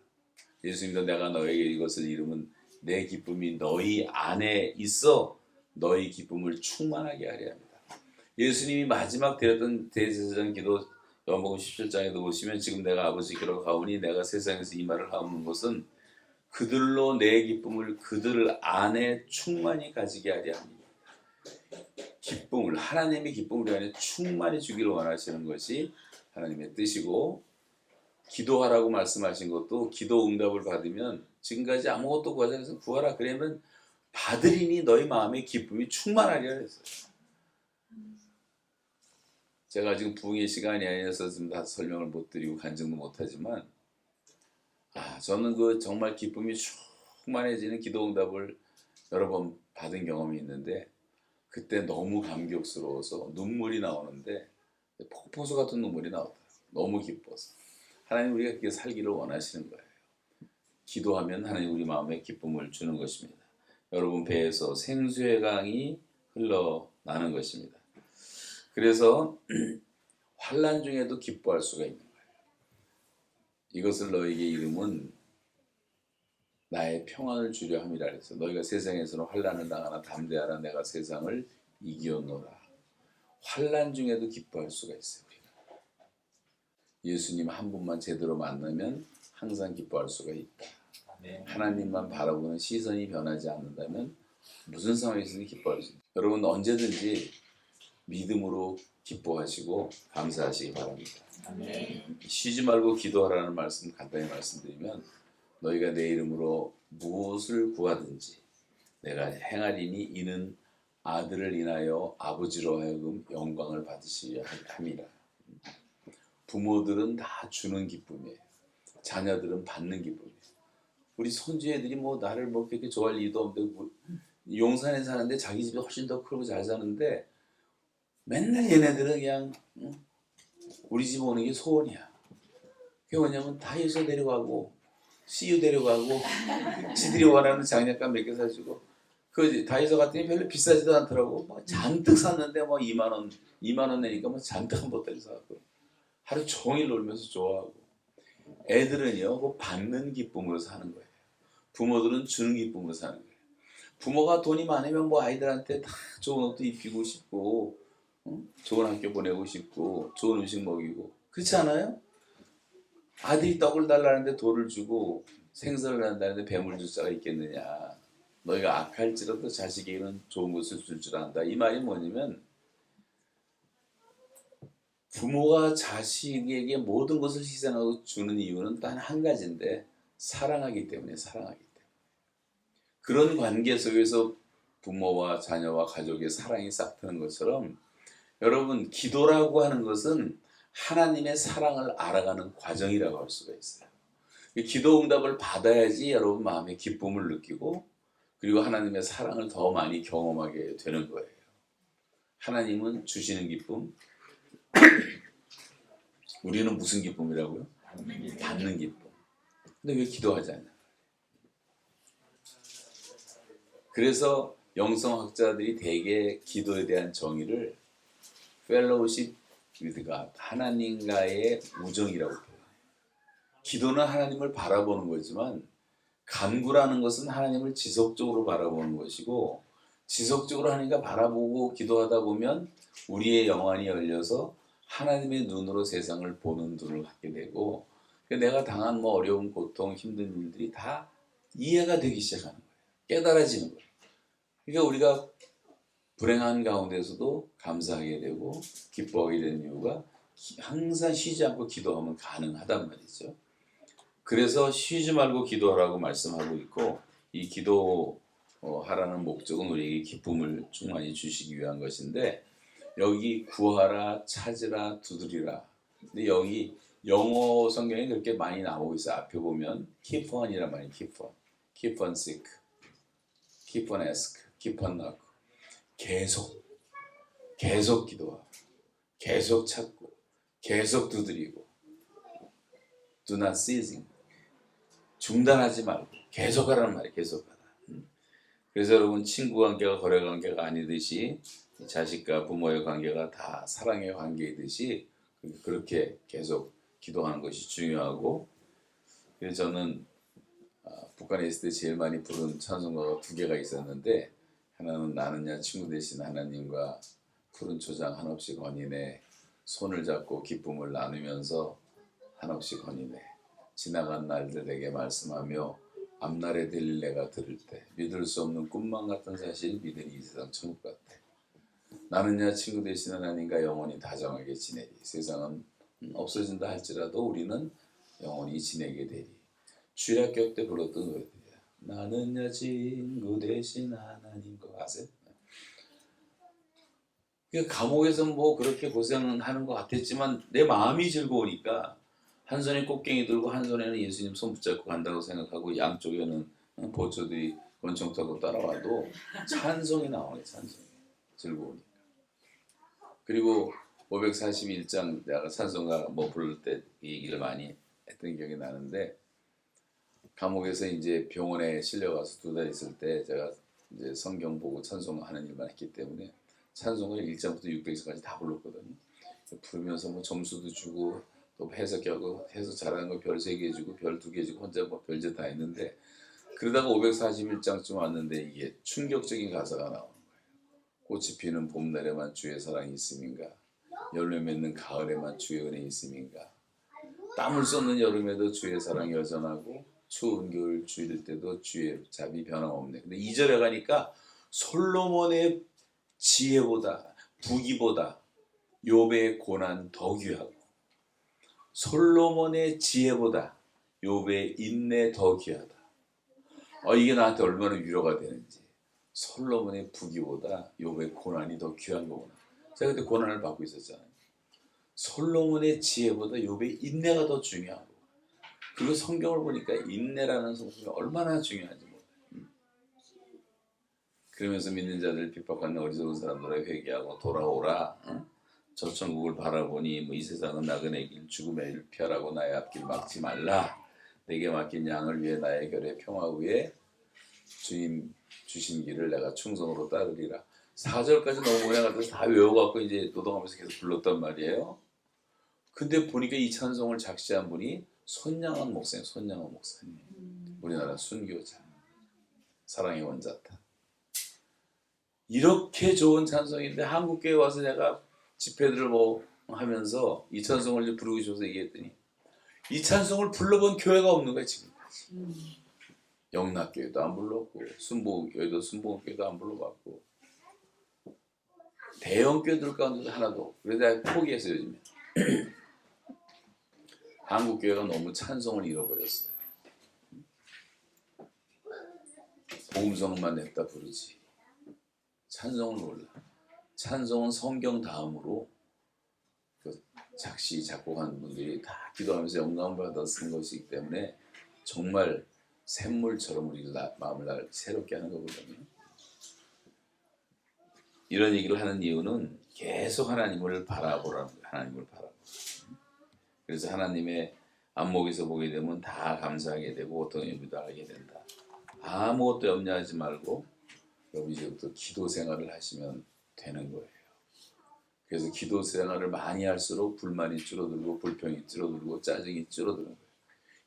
예수님도 내가 너에게 이것을 이루면 내 기쁨이 너희 안에 있어 너희 기쁨을 충만하게 하려 합니다. 예수님이 마지막 드렸던 대제사장 기도 요한복음 17장에도 보시면 지금 내가 아버지께로 가오니 내가 세상에서 이 말을 하는 것은 그들로 내 기쁨을 그들 안에 충만히 가지게 하려 합니다. 기쁨을 하나님의 기쁨을 안에 충만히 주기를 원하시는 것이 하나님의 뜻이고 기도하라고 말씀하신 것도 기도 응답을 받으면 지금까지 아무것도 구하지 않아서 구하라 그러면 받으리니 너희 마음의 기쁨이 충만하리라 했어요. 제가 지금 부흥의 시간이 아니어서 지금 다 설명을 못 드리고 간증도 못하지만 저는 그 정말 기쁨이 충만해지는 기도 응답을 여러 번 받은 경험이 있는데 그때 너무 감격스러워서 눈물이 나오는데 폭포수 같은 눈물이 나오더라고요. 너무 기뻐서. 하나님 우리가 그렇게 살기를 원하시는 거예요. 기도하면 하나님 우리 마음에 기쁨을 주는 것입니다. 여러분 배에서 생수의 강이 흘러나는 것입니다. 그래서 환난 중에도 기뻐할 수가 있는 거예요. 이것을 너에게 이름은 나의 평안을 주려 함이라 해서 너희가 세상에서는 환난을 당하나 담대하라 내가 세상을 이기었노라. 환난 중에도 기뻐할 수가 있어요. 우리가. 예수님 한 분만 제대로 만나면 항상 기뻐할 수가 있다. 하나님만 바라보는 시선이 변하지 않는다면 무슨 상황에서든 기뻐할 수 있다. 여러분 언제든지 믿음으로 기뻐하시고 감사하시기 바랍니다. 쉬지 말고 기도하라는 말씀 간단히 말씀드리면 너희가 내 이름으로 무엇을 구하든지 내가 행하리니 이는 아들을 인하여 아버지로 하여금 영광을 받으시려 함이라. 부모들은 다 주는 기쁨이에요. 자녀들은 받는 기쁨이에요. 우리 손주 애들이 뭐 나를 뭐 그렇게 좋아할 리도 없는데 용산에 사는데 자기 집이 훨씬 더 크고 잘 사는데 맨날 얘네들은 그냥 우리 집 오는 게 소원이야. 그게 뭐냐면 다이소 데려가고 CU 데려가고 지들이 원하는 장난감 몇 개 사주고 그 다이소 같은 게 별로 비싸지도 않더라고. 뭐 잔뜩 샀는데 뭐 2만 원 내니까 뭐 잔뜩 한 보따리 사고 하루 종일 놀면서 좋아하고 애들은요 그 받는 기쁨으로 사는 거예요. 부모들은 주는 기쁨으로 사는 거예요. 부모가 돈이 많으면 뭐 아이들한테 다 좋은 옷도 입히고 싶고 좋은 학교 보내고 싶고 좋은 음식 먹이고 그렇지 않아요? 아들이 떡을 달라는데 돌을 주고 생선을 한다는데 뱀을 줄 자가 있겠느냐. 너희가 악할지라도 자식에게는 좋은 것을 줄 줄 안다. 이 말이 뭐냐면 부모가 자식에게 모든 것을 희생하고 주는 이유는 단 한 가지인데 사랑하기 때문에 그런 관계 속에서 부모와 자녀와 가족의 사랑이 싹트는 것처럼 여러분 기도라고 하는 것은 하나님의 사랑을 알아가는 과정이라고 할 수가 있어요. 기도 응답을 받아야지 여러분 마음에 기쁨을 느끼고 그리고 하나님의 사랑을 더 많이 경험하게 되는 거예요. 하나님은 주시는 기쁨, 우리는 무슨 기쁨이라고요? 받는 기쁨. 근데 왜 기도하지 않냐? 그래서 영성학자들이 대개 기도에 대한 정의를 fellowship with God, 하나님과의 우정이라고 해요. 기도는 하나님을 바라보는 거지만 간구라는 것은 하나님을 지속적으로 바라보는 것이고 지속적으로 하나님과 바라보고 기도하다 보면 우리의 영안이 열려서 하나님의 눈으로 세상을 보는 눈을 갖게 되고 내가 당한 뭐 어려운 고통 힘든 일들이 다 이해가 되기 시작하는 거예요. 깨달아지는 거예요. 그러니까 우리가 불행한 가운데서도 감사하게 되고 기뻐하게 되는 이유가 항상 쉬지 않고 기도하면 가능하단 말이죠. 그래서 쉬지 말고 기도하라고 말씀하고 있고 이 기도하라는 목적은 우리에게 기쁨을 충만히 주시기 위한 것인데 여기 구하라 찾으라 두드리라 근데 여기 영어 성경에 그렇게 많이 나오고 있어요. 앞에 보면 keep on이란 말이에요. keep on seek, keep on ask, keep on knock 계속 기도하고 계속 찾고 계속 두드리고 do not ceasing 중단하지 말고 계속 하라는 말이에요. 계속 하라. 그래서 여러분 친구 관계가 거래 관계가 아니듯이 자식과 부모의 관계가 다 사랑의 관계이듯이 그렇게 계속 기도하는 것이 중요하고 그래서 저는 북한에 있을 때 제일 많이 부른 찬송가가 두 개가 있었는데 하나는 나는야 친구 되신 하나님과 푸른 초장 한없이 거니네 손을 잡고 기쁨을 나누면서 한없이 거니네 지나간 날들에게 말씀하며 앞날에 들릴 내가 들을 때 믿을 수 없는 꿈만 같은 사실 믿으니 이 세상 천국 같아 나는야 친구 되신 하나님과 영원히 다정하게 지내리 세상은 없어진다 할지라도 우리는 영원히 지내게 되리 주일학교 때 불렀던 노래들이야 나는야 친구 되신 하나님과 아세요? 감옥에서 뭐 그렇게 고생하는 것 같았지만 내 마음이 즐거우니까 한 손에 꽃갱이 들고 한 손에는 예수님 손 붙잡고 간다고 생각하고 양쪽에는 보초들이 권총 타고 따라와도 찬송이 나오네. 찬송이 즐거우니까. 그리고 541장 내가 찬송가 뭐 부를 때 이 얘기를 많이 했던 기억이 나는데 감옥에서 이제 병원에 실려가서 2달 있을 때 제가 이제 성경 보고 찬송하는 일만 했기 때문에 찬송을 1장부터 600장까지 다 불렀거든요. 부르면서 뭐 점수도 주고 또 해석하고 해석 잘하는 거 별 3개 주고 별 2개 주고 혼자 뭐 별짓 다 했는데 그러다가 541장쯤 왔는데 이게 충격적인 가사가 나오는 거예요. 꽃이 피는 봄날에만 주의 사랑이 있음인가, 열매 맺는 가을에만 주의 은혜 있음인가, 땀을 쏟는 여름에도 주의 사랑이 여전하고 추운 겨울 주일 때도 주의 잡이 변함없네. 근데 2절에 가니까 솔로몬의 지혜보다 부귀보다 욥의 고난 더 귀하고 솔로몬의 지혜보다 욥의 인내 더 귀하다. 이게 나한테 얼마나 위로가 되는지. 솔로몬의 부귀보다 욥의 고난이 더 귀한 거구나. 제가 그때 고난을 받고 있었잖아요. 솔로몬의 지혜보다 욥의 인내가 더 중요하고, 그리고 성경을 보니까 인내라는 성품이 얼마나 중요한지 몰라요. 그러면서 믿는 자들 핍박받는 어리석은 사람들을 회개하고 돌아오라. 저 천국을 바라보니 이 세상은 나그네 길 죽음의 일 피하라고 나의 앞길 막지 말라. 내게 맡긴 양을 위해 나의 결에 평화 위에 주님 주신 길을 내가 충성으로 따르리라. 4절까지 너무 은혜 같아서 다 외워갖고 이제 노동하면서 계속 불렀단 말이에요. 근데 보니까 이 찬송을 작시한 분이 손양원 목사님, 손양원 목사님. 우리나라 순교자, 사랑의 원자타. 이렇게 좋은 찬송인데 한국교회 와서 내가 집회들을 뭐 하면서 이 찬송을 이제 부르고 싶어서 얘기했더니 이 찬송을 불러본 교회가 없는 거야 지금까지. 영락교회도 안 불렀고 순복음교회도 순복음교회도 안 불러봤고 대형교회들 가운데도 하나도. 그래서 내가 포기했어요 요즘에. 한국교회가 너무 찬송을 잃어버렸어요. 복음성만 냈다 부르지 찬송을 몰라. 찬송은 성경 다음으로 그 작시 작곡한 분들이 다 기도하면서 영감을 받아 쓴 것이기 때문에 정말 샘물처럼 우리 마음을 새롭게 하는 거거든요. 이런 얘기를 하는 이유는 계속 하나님을 바라보라는 거예요. 하나님을 바라보. 그래서 하나님의 안목에서 보게 되면 다 감사하게 되고 고통에 하게 된다. 아무것도 염려하지 말고 여러분 이제부터 기도 생활을 하시면 되는 거예요. 그래서 기도 생활을 많이 할수록 불만이 줄어들고 불평이 줄어들고 짜증이 줄어드는 거예요.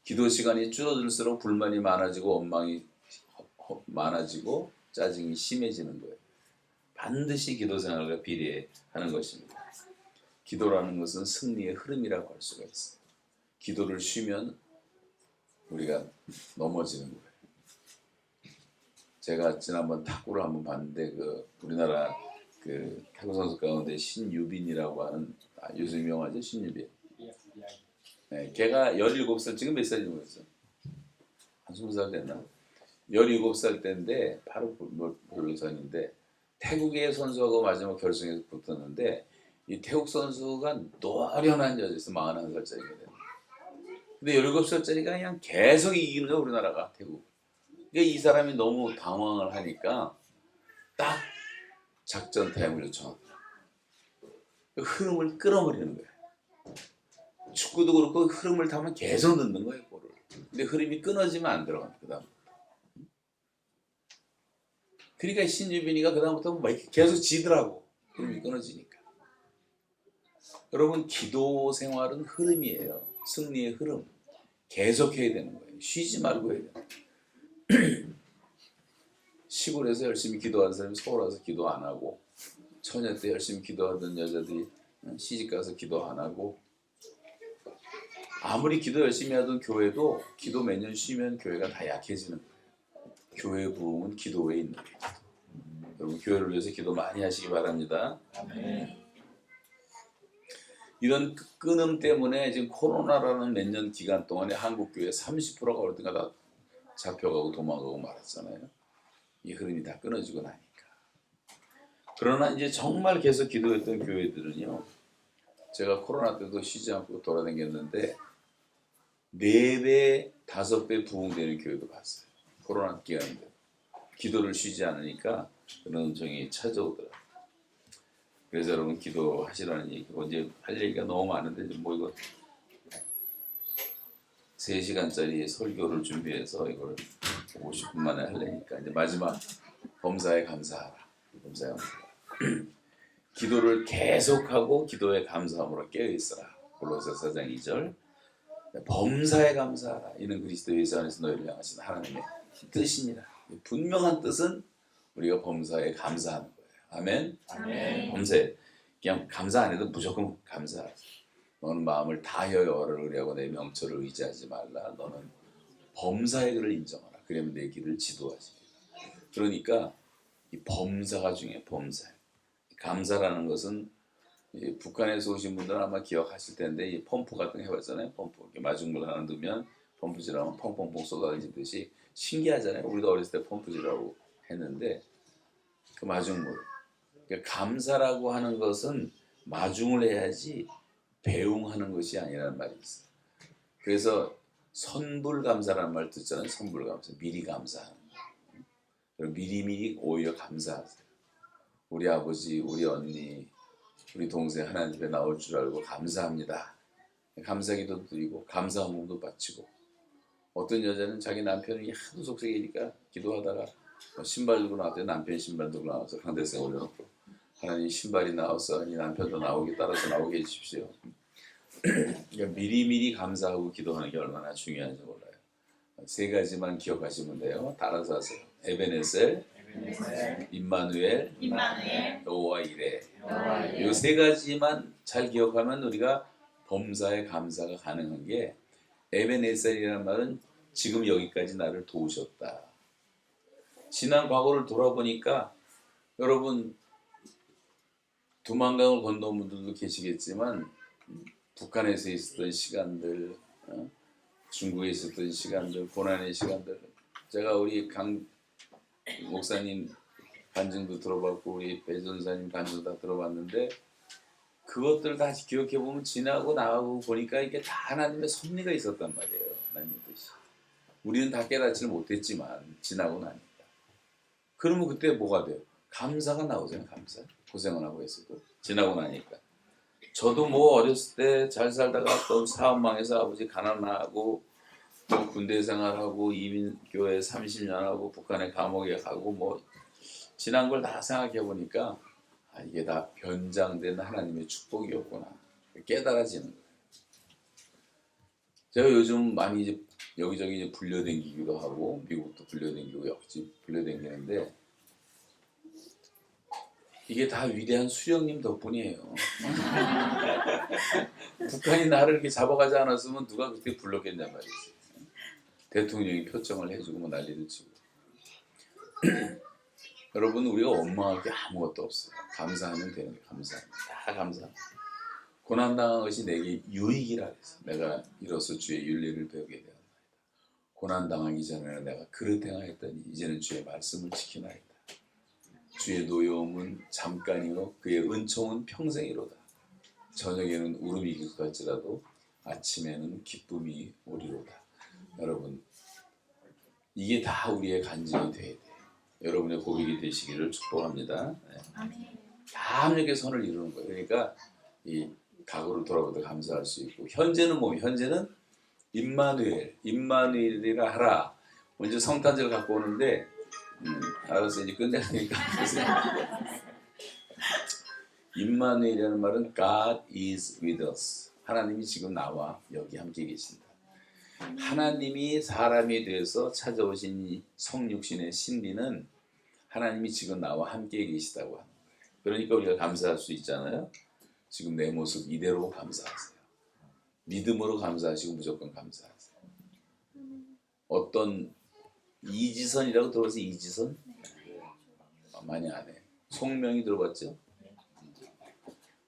기도 시간이 줄어들수록 불만이 많아지고 원망이 많아지고 짜증이 심해지는 거예요. 반드시 기도 생활과 비례하는 것입니다. 기도라는 것은 승리의 흐름이라고 할 수가 있어요. 기도를 쉬면 우리가 넘어지는 거예요. 제가 지난번 탁구를 한번 봤는데 그 우리나라 그 탁구 선수 가운데 신유빈이라고 하는 요즘 유명하죠 신유빈. 네, 걔가 17살 지금 몇 살인지 모르겠어요. 한 20살 됐나? 17살 때인데 바로 본선인데 태국의 선수하고 마지막 결승에서 붙었는데 이 태국 선수가 노련한 여자였어. 41살짜리거든. 근데 17살짜리가 그냥 계속 이기는 거야 우리나라가 태국. 그러니까 이 사람이 너무 당황을 하니까 딱 작전 타임을 요청하더라. 그 흐름을 끌어버리는 거야. 축구도 그렇고 흐름을 타면 계속 넣는 거예요 골을. 근데 흐름이 끊어지면 안 들어간다. 그다음부터. 그러니까 신유빈이가 그다음부터 계속 지더라고. 흐름이 끊어지니까. 여러분 기도 생활은 흐름이에요. 승리의 흐름. 계속해야 되는 거예요. 쉬지 말고 해야 돼요. 시골에서 열심히 기도하는 사람이 서울 와서 기도 안 하고 처녀 때 열심히 기도하던 여자들이 시집 가서 기도 안 하고 아무리 기도 열심히 하던 교회도 기도 몇 년 쉬면 교회가 다 약해지는 거예요. 교회 부흥은 기도에 있는 거예요. 여러분 교회를 위해서 기도 많이 하시기 바랍니다. 이런 끊음 때문에 지금 코로나라는 몇 년 기간 동안에 한국 교회 30%가 어디가 다 잡혀가고 도망가고 말았잖아요. 이 흐름이 다 끊어지고 나니까. 그러나 이제 정말 계속 기도했던 교회들은요. 제가 코로나 때도 쉬지 않고 돌아다녔는데 4배, 5배 부흥되는 교회도 봤어요. 코로나 기간인데. 기도를 쉬지 않으니까 그런 음성이 찾아오더라고요. 그래서 여러분 기도하시라는 얘기고 이제 할 얘기가 너무 많은데 뭐 이거 3시간짜리 설교를 준비해서 이걸 50분 만에 하려니까 이제 마지막 범사에 감사하라. 범사에 감사하라. 기도를 계속하고 기도에 감사함으로 깨어있어라. 골로새 4장 2절. 범사에 감사하라. 이는 그리스도 예수 안에서 너희를 향하신 하나님의 뜻이니라. 분명한 뜻은 우리가 범사에 감사하는 거예요. 아멘. 아멘. 범사에 그냥 감사 안 해도 무조건 감사하라. 너는 마음을 다하여 여호와를 의뢰하고 내 명철을 의지하지 말라. 너는 범사의 글을 인정하라. 그러면 내 길을 지도하시리라. 그러니까 이 범사가 중요해. 범사. 감사라는 것은 북한에서 오신 분들은 아마 기억하실 텐데 이 펌프 같은 거 해봤잖아요. 펌프. 이렇게 마중물 하나 넣으면 펌프질하면 펑펑펑 쏟아지듯이 신기하잖아요. 우리도 어렸을 때 펌프질하고 했는데 그 마중물. 그러니까 감사라고 하는 것은 마중을 해야지 배웅하는 것이 아니라는 말이 있어요. 그래서 선불감사라는 말 듣잖아요. 선불감사. 미리 감사하는 거. 그럼 미리미리 오히려 감사하세요. 우리 아버지, 우리 언니, 우리 동생 하나님 집에 나올 줄 알고 감사합니다. 감사기도 드리고 감사함도 바치고 어떤 여자는 자기 남편이 하도 속색이니까 기도하다가 신발 들고 나왔더니 남편 신발 들고 나와서 강대상에 올려놓고 하나님 신발이 나왔어. 이 남편도 나오게 따라서 나오게 해주십시오. 그러니까 미리미리 감사하고 기도하는 게 얼마나 중요한지 몰라요. 3가지만 기억하시면 돼요. 따라서 하세요. 에베네셀, 임마누엘, 여호와 이레. 이 3가지만 잘 기억하면 우리가 범사에 감사가 가능한 게 에베네셀이라는 말은 지금 여기까지 나를 도우셨다. 지난 과거를 돌아보니까 여러분 두만강을 건너온 분들도 계시겠지만 북한에서 있었던 시간들, 중국에 있었던 시간들, 고난의 시간들 제가 우리 강 목사님 간증도 들어봤고 우리 배 전사님 간증도 다 들어봤는데 그것들 다 기억해보면 지나고 나가고 보니까 이게 다 하나님의 섭리가 있었단 말이에요. 하나님의 뜻이. 우리는 다 깨닫지를 못했지만 지나고 나니까. 그러면 그때 뭐가 돼요? 감사가 나오잖아요. 감사. 고생을 하고 있어도 지나고 나니까. 저도 뭐 어렸을 때 잘 살다가 또 사업망해서 아버지 가난하고 뭐 군대 생활하고 이민교회 30년 하고 북한에 감옥에 가고 뭐 지난 걸 다 생각해 보니까 아, 이게 다 변장된 하나님의 축복이었구나 깨달아지는 거예요. 제가 요즘 많이 이제 여기저기 이제 불려댕기기도 하고 미국도 불려댕기고 여기저기 불려댕기는데 이게 다 위대한 수령님 덕분이에요. 북한이 나를 이렇게 잡아가지 않았으면 누가 그때 불렀겠냔 말이지. 대통령이 표정을 해주고 뭐 난리를 치고. 여러분 우리가 원망할 게 아무것도 없어요. 감사하면 되는 게 감사합니다. 다 감사합니다. 고난당한 것이 내게 유익이라 그랬어. 내가 이로써 주의 윤리를 배우게 되었나이다. 고난당하기 전에는 내가 그릇 행하였더니 이제는 주의 말씀을 지키나이다. 주의 노여움은 잠깐이요 그의 은총은 평생이로다. 저녁에는 울음이 깃갈지라도 아침에는 기쁨이 오리로다. 여러분 이게 다 우리의 간증이 돼야 돼요. 여러분의 고백이 되시기를 축복합니다. 네. 다 함께 선을 이루는 거예요. 그러니까 이 과거를 돌아보다 감사할 수 있고 현재는 뭐예요? 현재는 임마누엘이라 하라. 먼저 성탄절 갖고 오는데 알았어 이제 끝내니까 임마누엘이라는 말은 God is with us. 하나님이 지금 나와 여기 함께 계신다. 하나님이 사람이 돼서 찾아오신 이 성육신의 신비는 하나님이 지금 나와 함께 계시다고 하는 거예요. 그러니까 우리가 감사할 수 있잖아요. 지금 내 모습 이대로 감사하세요. 믿음으로 감사하시고 무조건 감사하세요. 어떤 이지선이라고 들어봤어요? 이지선? 많이 안 해. 송명이 들어봤죠?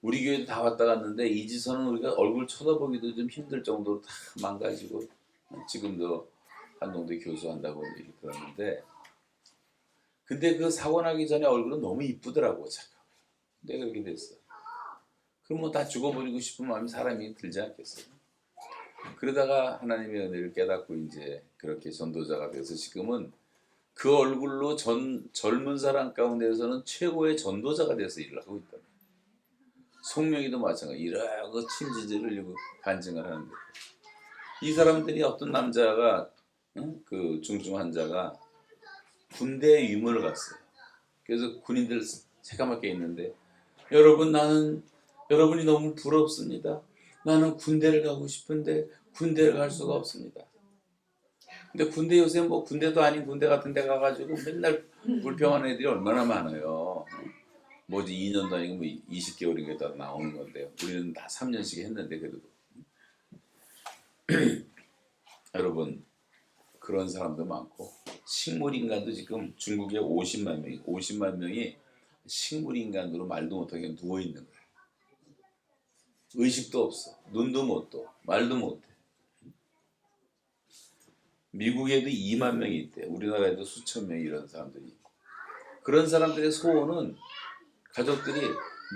우리 교회도 다 왔다 갔는데 이지선은 우리가 얼굴 쳐다보기도 좀 힘들 정도로 다 망가지고 지금도 한동대 교수한다고 얘기 들었는데 근데 그 사고 나기 전에 얼굴은 너무 이쁘더라고 잠깐. 근데 그렇게 됐어. 그럼 뭐 다 죽어버리고 싶은 마음이 사람이 들지 않겠어요? 그러다가 하나님의 은혜를 깨닫고 이제 그렇게 전도자가 돼서 지금은 그 얼굴로 젊은 사람 가운데서는 최고의 전도자가 돼서 일을 하고 있다. 송명이도 마찬가지. 이러고 침지질을 흘리고 간증을 하는데 이 사람들이 어떤 남자가 그 중증 환자가 군대에 유문을 갔어요. 그래서 군인들 새까맣게 있는데 여러분이 너무 부럽습니다. 나는 군대를 가고 싶은데 군대를 갈 수가 없습니다. 근데 군대 요새 뭐 군대도 아닌 군대 같은 데 가가지고 맨날 불평하는 애들이 얼마나 많아요. 뭐지 2년도 아니고 뭐 20개월인가 다 나오는 건데요. 우리는 다 3년씩 했는데 그래도 여러분 그런 사람도 많고 식물인간도 지금 중국에 50만 명이 식물인간으로 말도 못하게 누워있는 거예요. 의식도 없어. 눈도 못 떠. 말도 못해. 미국에도 2만 명이 있대. 우리나라에도 수천 명이 이런 사람들이 있고. 그런 사람들의 소원은 가족들이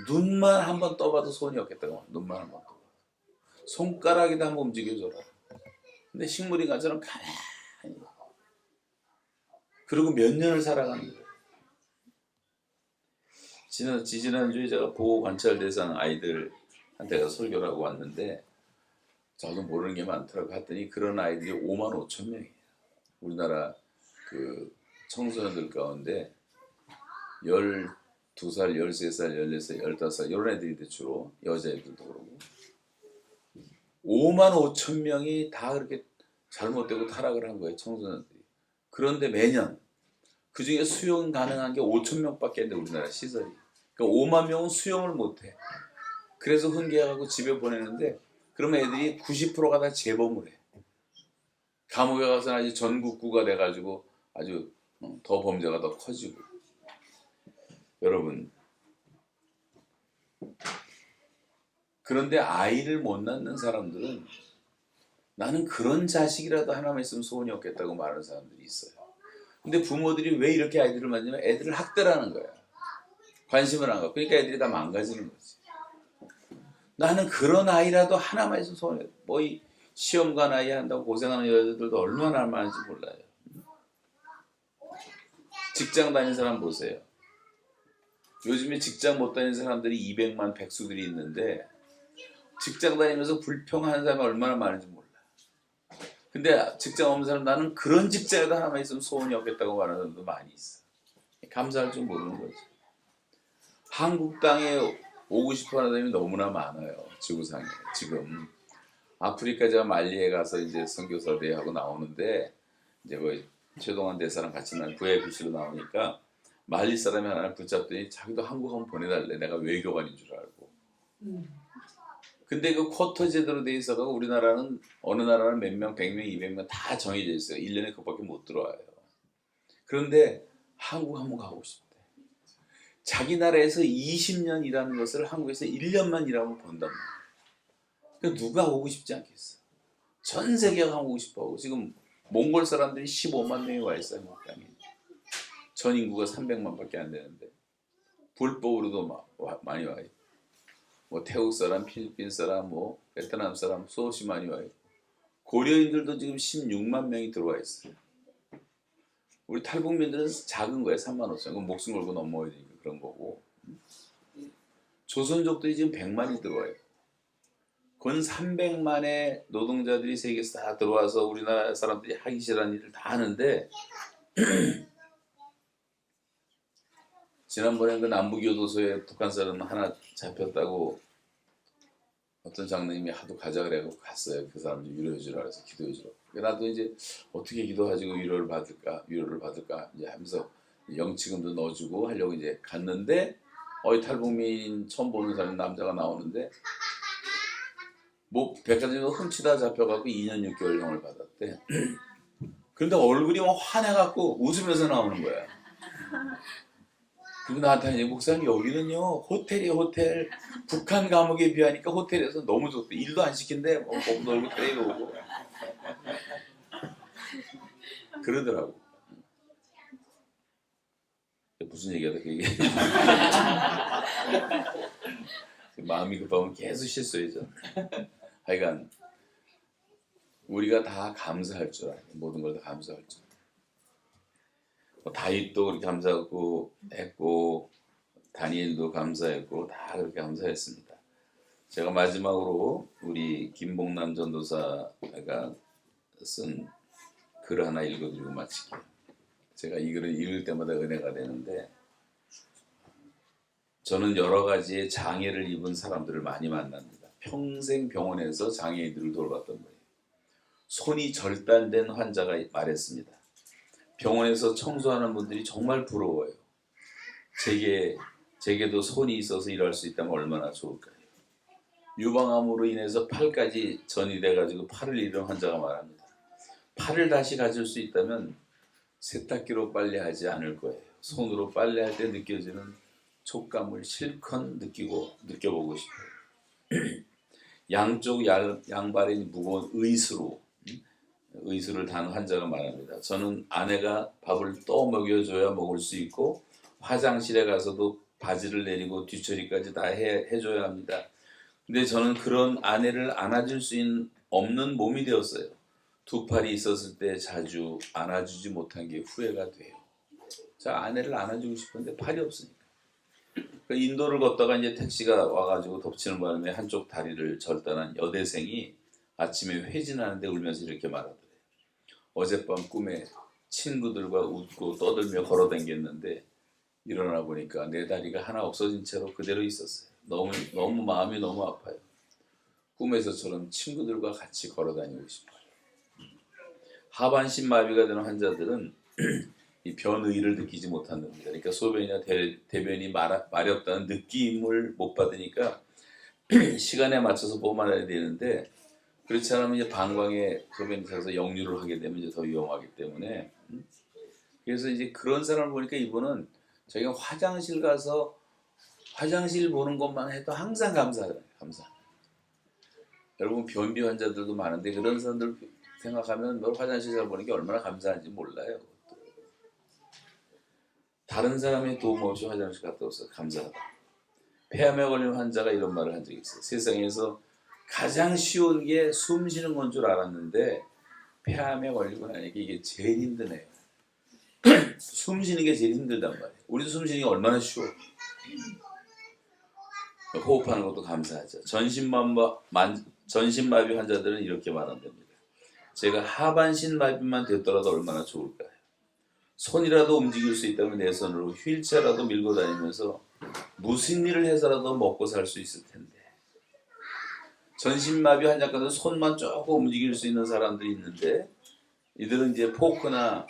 눈만 한번 떠봐도 소원이 없겠다고. 눈만 한번 떠봐. 손가락이다 한번 움직여줘라. 근데 식물인간처럼 가만히 그리고 몇 년을 살아가는 거예요. 지난주에 제가 보호 관찰 대상 아이들한테 설교를 하고 왔는데 저도 모르는 게 많더라고. 했더니 그런 아이들이 5만 5천 명이에요. 우리나라 그 청소년들 가운데 12살, 13살, 14살, 15살 이런 애들이 주로 여자애들도 그러고 5만 5천 명이 다 그렇게 잘못되고 타락을 한 거예요. 청소년들이. 그런데 매년 그 중에 수용 가능한 게 5천 명밖에 안 돼. 우리나라 시설이. 그러니까 5만 명은 수용을 못해. 그래서 훈계하고 집에 보내는데 그러면 애들이 90%가 다 재범을 해. 감옥에 가서는 아주 전국구가 돼가지고 아주 더 범죄가 더 커지고. 여러분 그런데 아이를 못 낳는 사람들은 나는 그런 자식이라도 하나만 있으면 소원이 없겠다고 말하는 사람들이 있어요. 근데 부모들이 왜 이렇게 아이들을 만지면 애들을 학대라는 거야. 관심을 안 갖고. 그러니까 애들이 다 망가지는 거지. 나는 그런 아이라도 하나만 있으면 소원해. 뭐 이 시험관 아이 한다고 고생하는 여자들도 얼마나 많은지 몰라요. 직장 다니는 사람 보세요. 요즘에 직장 못 다니는 사람들이 200만 백수들이 있는데 직장 다니면서 불평하는 사람이 얼마나 많은지 몰라. 근데 직장 없는 사람 나는 그런 직장에도 하나만 있으면 소원이 없겠다고 말하는 사람도 많이 있어. 감사할 줄 모르는 거지. 한국 땅에 오고 싶어하는 사람이 너무나 많아요. 지구상에 지금. 아프리카 제가 말리에 가서 이제 선교사 대회하고 나오는데 이제 뭐 최동환 대사랑 같이 난 VIPC로 나오니까 말리 사람이 하나를 붙잡더니 자기도 한국 한번 보내달래. 내가 외교관인 줄 알고. 근데 그 쿼터 제대로 돼 있어가지고 우리나라는 어느 나라는 몇 명, 100명, 200명 다 정해져 있어요. 1년에 그밖에 못 들어와요. 그런데 한국 한번 가고 싶대. 자기 나라에서 20년 일하는 것을 한국에서 1년만 일하면 번단 말이야. 그러니까 누가 오고 싶지 않겠어. 전 세계가 오고 싶어하고 지금 몽골 사람들이 15만 명이 와 있어요. 한국 땅에. 전 인구가 300만밖에 안 되는데 불법으로도 많이 와 있고 뭐 태국 사람, 필리핀 사람, 뭐 베트남 사람 수없이 많이 와 있고 고려인들도 지금 16만 명이 들어와 있어요. 우리 탈북민들은 작은 거예요. 3만 5천. 그럼 목숨 걸고 넘어야 되니까 그런 거고. 조선족들이 지금 100만이 들어와요. 건 300만의 노동자들이 세계에서 다 들어와서 우리나라 사람들이 하기 싫어하는 일을 다 하는데 지난번에 그 남부교도소에 북한 사람 하나 잡혔다고 어떤 장로님이 하도 가자 그래갖고 갔어요. 그 사람 위로해 주라 그래서 기도해 주라. 나도 이제 어떻게 기도하지고 위로를 받을까 이제 하면서 영치금도 넣어주고 하려고 이제 갔는데 탈북민 처음 보는 사람 남자가 나오는데 뭐 백화점에서 훔치다 잡혀갖고 2년 6개월형을 받았대. 그런데 얼굴이 막 화내갖고 웃으면서 나오는 거야. 그리고 나한테 이제 목사님 여기는요 호텔이에요. 호텔. 북한 감옥에 비하니까 호텔에서 너무 좋대. 일도 안 시킨대. 뭐 먹고 놀고 때리고 오고 그러더라고. 무슨 얘기하다 그 얘기. 마음이 급하면 계속 실수해져. 하여간 우리가 다 감사할 줄 알아요. 모든 걸 다 감사할 줄. 다윗도 그렇게 감사하고 했고 다니엘도 감사했고 다 그렇게 감사했습니다. 제가 마지막으로 우리 김봉남 전도사가 쓴 글 하나 읽어드리고 마칠게요. 제가 이 글을 읽을 때마다 은혜가 되는데, 저는 여러 가지의 장애를 입은 사람들을 많이 만납니다. 평생 병원에서 장애인들을 돌봤던 거예요. 손이 절단된 환자가 말했습니다. 병원에서 청소하는 분들이 정말 부러워요. 제게도 손이 있어서 일할 수 있다면 얼마나 좋을까요? 유방암으로 인해서 팔까지 전이 돼가지고 팔을 잃은 환자가 말합니다. 팔을 다시 가질 수 있다면 세탁기로 빨래하지 않을 거예요. 손으로 빨래할 때 느껴지는 촉감을 실컷 느껴보고 싶어요. 양쪽 양발에 무거운 의수를 단 환자가 말합니다. 저는 아내가 밥을 또 먹여줘야 먹을 수 있고 화장실에 가서도 바지를 내리고 뒤처리까지 다 해줘야 합니다. 근데 저는 그런 아내를 안아줄 수 없는 몸이 되었어요. 두 팔이 있었을 때 자주 안아주지 못한 게 후회가 돼요. 자, 아내를 안아주고 싶은데 팔이 없으니까. 인도를 걷다가 이제 택시가 와가지고 덮치는 바람에 한쪽 다리를 절단한 여대생이 아침에 회진하는데 울면서 이렇게 말하더래요. 어젯밤 꿈에 친구들과 웃고 떠들며 걸어다녔는데 일어나 보니까 내 다리가 하나 없어진 채로 그대로 있었어요. 너무 마음이 너무 아파요. 꿈에서처럼 친구들과 같이 걸어다니고 싶어요. 하반신 마비가 되는 환자들은 이 변의를 느끼지 못한답니다. 그러니까 소변이나 대변이 마렵다는 느낌을 못 받으니까 시간에 맞춰서 뽑아내야 되는데, 그렇지 않으면 이제 방광에 소변이 차서 역류를 하게 되면 이제 더 위험하기 때문에, 그래서 이제 그런 사람을 보니까 이분은 자기가 화장실 가서 화장실 보는 것만 해도 항상 감사해요. 여러분 변비 환자들도 많은데 그런 사람들 생각하면 화장실 잘 보는 게 얼마나 감사한지 몰라요. 다른 사람의 도움 없이 화장실 갔다 와서 감사하다. 폐암에 걸린 환자가 이런 말을 한 적이 있어요. 세상에서 가장 쉬운 게 숨 쉬는 건 줄 알았는데 폐암에 걸리고 나니까 이게 제일 힘드네요. 숨 쉬는 게 제일 힘들단 말이에요. 우리도 숨 쉬는 게 얼마나 쉬워. 호흡하는 것도 감사하죠. 전신마비 환자들은 이렇게 말한답니다. 제가 하반신 마비만 됐더라도 얼마나 좋을까요? 손이라도 움직일 수 있다면 내 손으로 휠체어라도 밀고 다니면서 무슨 일을 해서라도 먹고 살 수 있을 텐데. 전신마비 환자까지 손만 조금 움직일 수 있는 사람들이 있는데, 이들은 이제 포크나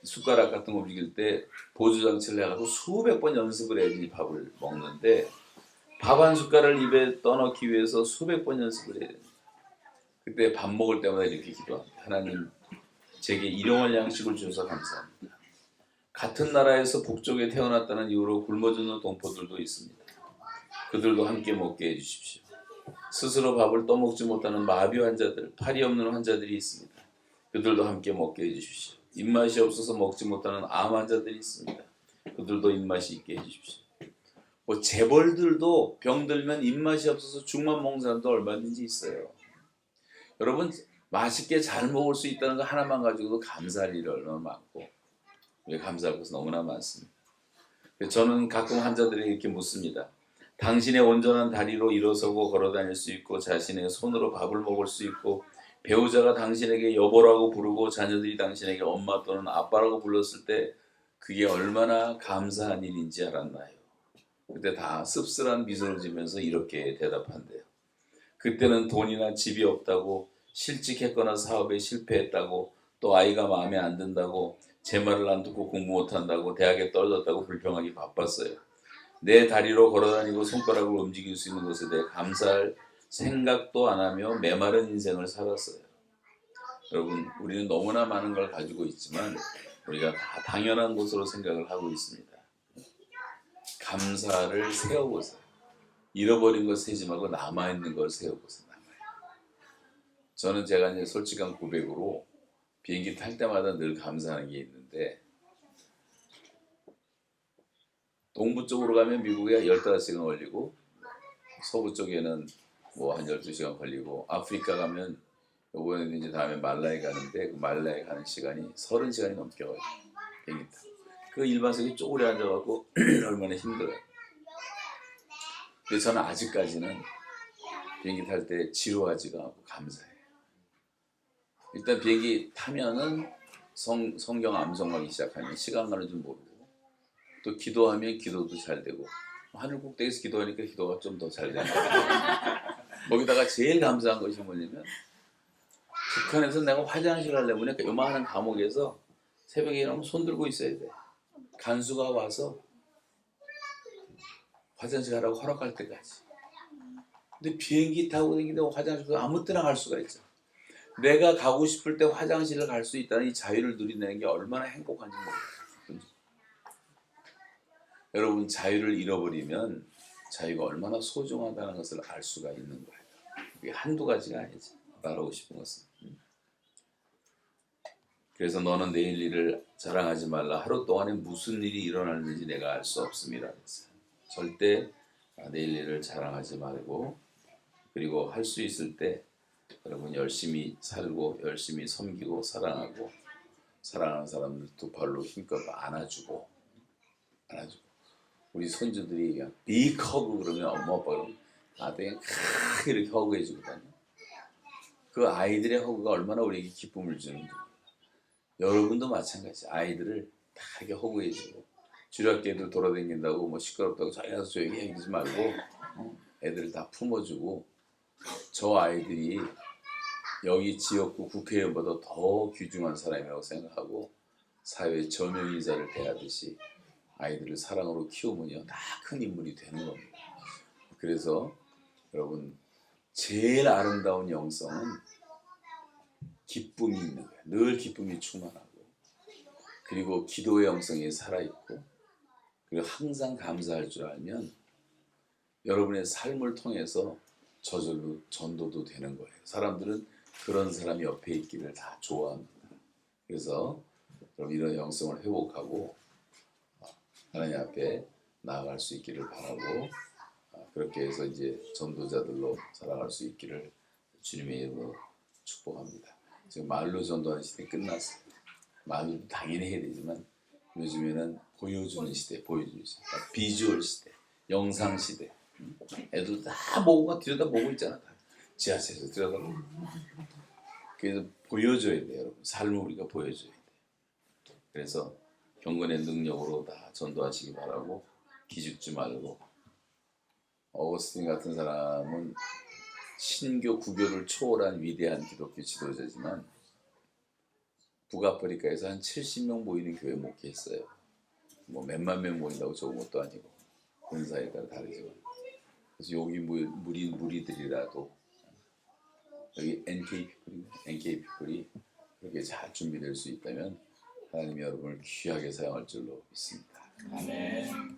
숟가락 같은 거 움직일 때 보조 장치를 해가지고 수백 번 연습을 해야지 밥을 먹는데, 밥 한 숟가락을 입에 떠넣기 위해서 수백 번 연습을 해야 됩니다. 그때 밥 먹을 때마다 이렇게 기도합니다. 하나님, 제게 일용할 양식을 주셔서 감사합니다. 같은 나라에서 북쪽에 태어났다는 이유로 굶어 죽는 동포들도 있습니다. 그들도 함께 먹게 해주십시오. 스스로 밥을 떠먹지 못하는 마비 환자들, 팔이 없는 환자들이 있습니다. 그들도 함께 먹게 해주십시오. 입맛이 없어서 먹지 못하는 암 환자들이 있습니다. 그들도 입맛이 있게 해주십시오. 재벌들도 병들면 입맛이 없어서 죽만 먹는 사람도 얼마든지 있어요. 여러분, 맛있게 잘 먹을 수 있다는 거 하나만 가지고도 감사할 일이 얼마나 많고, 감사할 것은 너무나 많습니다. 저는 가끔 환자들에게 이렇게 묻습니다. 당신의 온전한 다리로 일어서고 걸어다닐 수 있고, 자신의 손으로 밥을 먹을 수 있고, 배우자가 당신에게 여보라고 부르고 자녀들이 당신에게 엄마 또는 아빠라고 불렀을 때 그게 얼마나 감사한 일인지 알았나요? 그때 다 씁쓸한 미소를 지면서 이렇게 대답한대요. 그때는 돈이나 집이 없다고, 실직했거나 사업에 실패했다고, 또 아이가 마음에 안 든다고, 제 말을 안 듣고 공부 못한다고, 대학에 떨어졌다고 불평하기 바빴어요. 내 다리로 걸어다니고 손가락을 움직일 수 있는 것에 대해 감사할 생각도 안 하며 메마른 인생을 살았어요. 여러분, 우리는 너무나 많은 걸 가지고 있지만 우리가 다 당연한 것으로 생각을 하고 있습니다. 감사를 세워보세요. 잃어버린 것 세지 말고 남아있는 걸 세워보세요. 저는 제가 이제 솔직한 고백으로 비행기 탈 때마다 늘 감사하는 게 있는데, 동부 쪽으로 가면 미국에 15시간 걸리고, 서부 쪽에는 한 12시간 걸리고, 아프리카 가면 이번에 이제 다음에 말라에 가는데 그 말라에 가는 시간이 30시간이 넘게 걸려요. 비행기 타고. 그 일반석에 쪼그려 앉아갖고 얼마나 힘들어요. 근데 저는 아직까지는 비행기 탈 때 지루하지가 않고 감사해요. 일단 비행기 타면은 성경 암송하기 시작하면 시간 가는 줄 모르고, 또 기도하면 기도도 잘 되고, 하늘 꼭대기에서 기도하니까 기도가 좀 더 잘 되는 거예요. 거기다가 제일 감사한 것이 뭐냐면, 북한에서 내가 화장실 가려면 그러니까 요만한 감옥에서 새벽에 일어나면 손 들고 있어야 돼. 간수가 와서 화장실 가라고 허락할 때까지. 근데 비행기 타고 다니는데 화장실 아무 때나 갈 수가 있죠. 내가 가고 싶을 때 화장실을 갈 수 있다는 이 자유를 누린다는 게 얼마나 행복한지 모르겠어요. 여러분, 자유를 잃어버리면 자유가 얼마나 소중하다는 것을 알 수가 있는 거예요. 이게 한두 가지가 아니지. 말하고 싶은 것은. 그래서 너는 내일 일을 자랑하지 말라. 하루 동안에 무슨 일이 일어났는지 내가 알 수 없음이라 했어요. 절대 내일 일을 자랑하지 말고, 그리고 할 수 있을 때 여러분 열심히 살고 열심히 섬기고 사랑하고, 사랑하는 사람들 두 팔로 힘껏 안아주고 우리 손주들이 그냥 빅 허그 그러면 엄마 아빠가 나한테 이렇게 허그해 주거든요. 그 아이들의 허그가 얼마나 우리에게 기쁨을 주는지. 여러분도 마찬가지. 아이들을 다 이렇게 허그해 주고, 주일학교 애들 돌아다닌다고 뭐 시끄럽다고 자기 가서 조용히 해주지 말고 애들을 다 품어주고, 저 아이들이 여기 지역구 국회의원보다 더 귀중한 사람이라고 생각하고 사회 전용인사를 대하듯이 아이들을 사랑으로 키우면요 다 큰 인물이 되는 겁니다. 그래서 여러분, 제일 아름다운 영성은 기쁨이 있는 거예요. 늘 기쁨이 충만하고, 그리고 기도의 영성이 살아있고, 그리고 항상 감사할 줄 알면 여러분의 삶을 통해서 저절로 전도도 되는 거예요. 사람들은 그런 사람이 옆에 있기를 다 좋아합니다. 그래서 여러분, 이런 영성을 회복하고 하나님 앞에 나아갈 수 있기를 바라고, 그렇게 해서 이제 전도자들로 살아갈 수 있기를 주님의 이름으로 축복합니다. 지금 말로 전도하는 시대 끝났어요. 말도 당연히 해야 되지만 요즘에는 보여주는 시대, 그러니까 비주얼 시대, 영상 시대. 애들 다 보고 들여다보고 있잖아. 다. 지하철에서 들여다보고. 그래서 보여줘야 돼요, 여러분. 삶을 우리가 보여줘야 돼요. 그래서 경건의 능력으로 다 전도하시기 바라고, 기죽지 말고. 어거스틴 같은 사람은 신교 구교를 초월한 위대한 기독교 지도자지만 북아프리카에서 한 70명 모이는 교회 목회했어요. 뭐 몇만 명 모인다고 적은 것도 아니고, 군사에 따라 다르지만. 그래서 여기 무리들이라도 여기 NK피플이 그렇게 잘 준비될 수 있다면 하나님이 여러분을 귀하게 사용할 줄로 믿습니다. 아멘.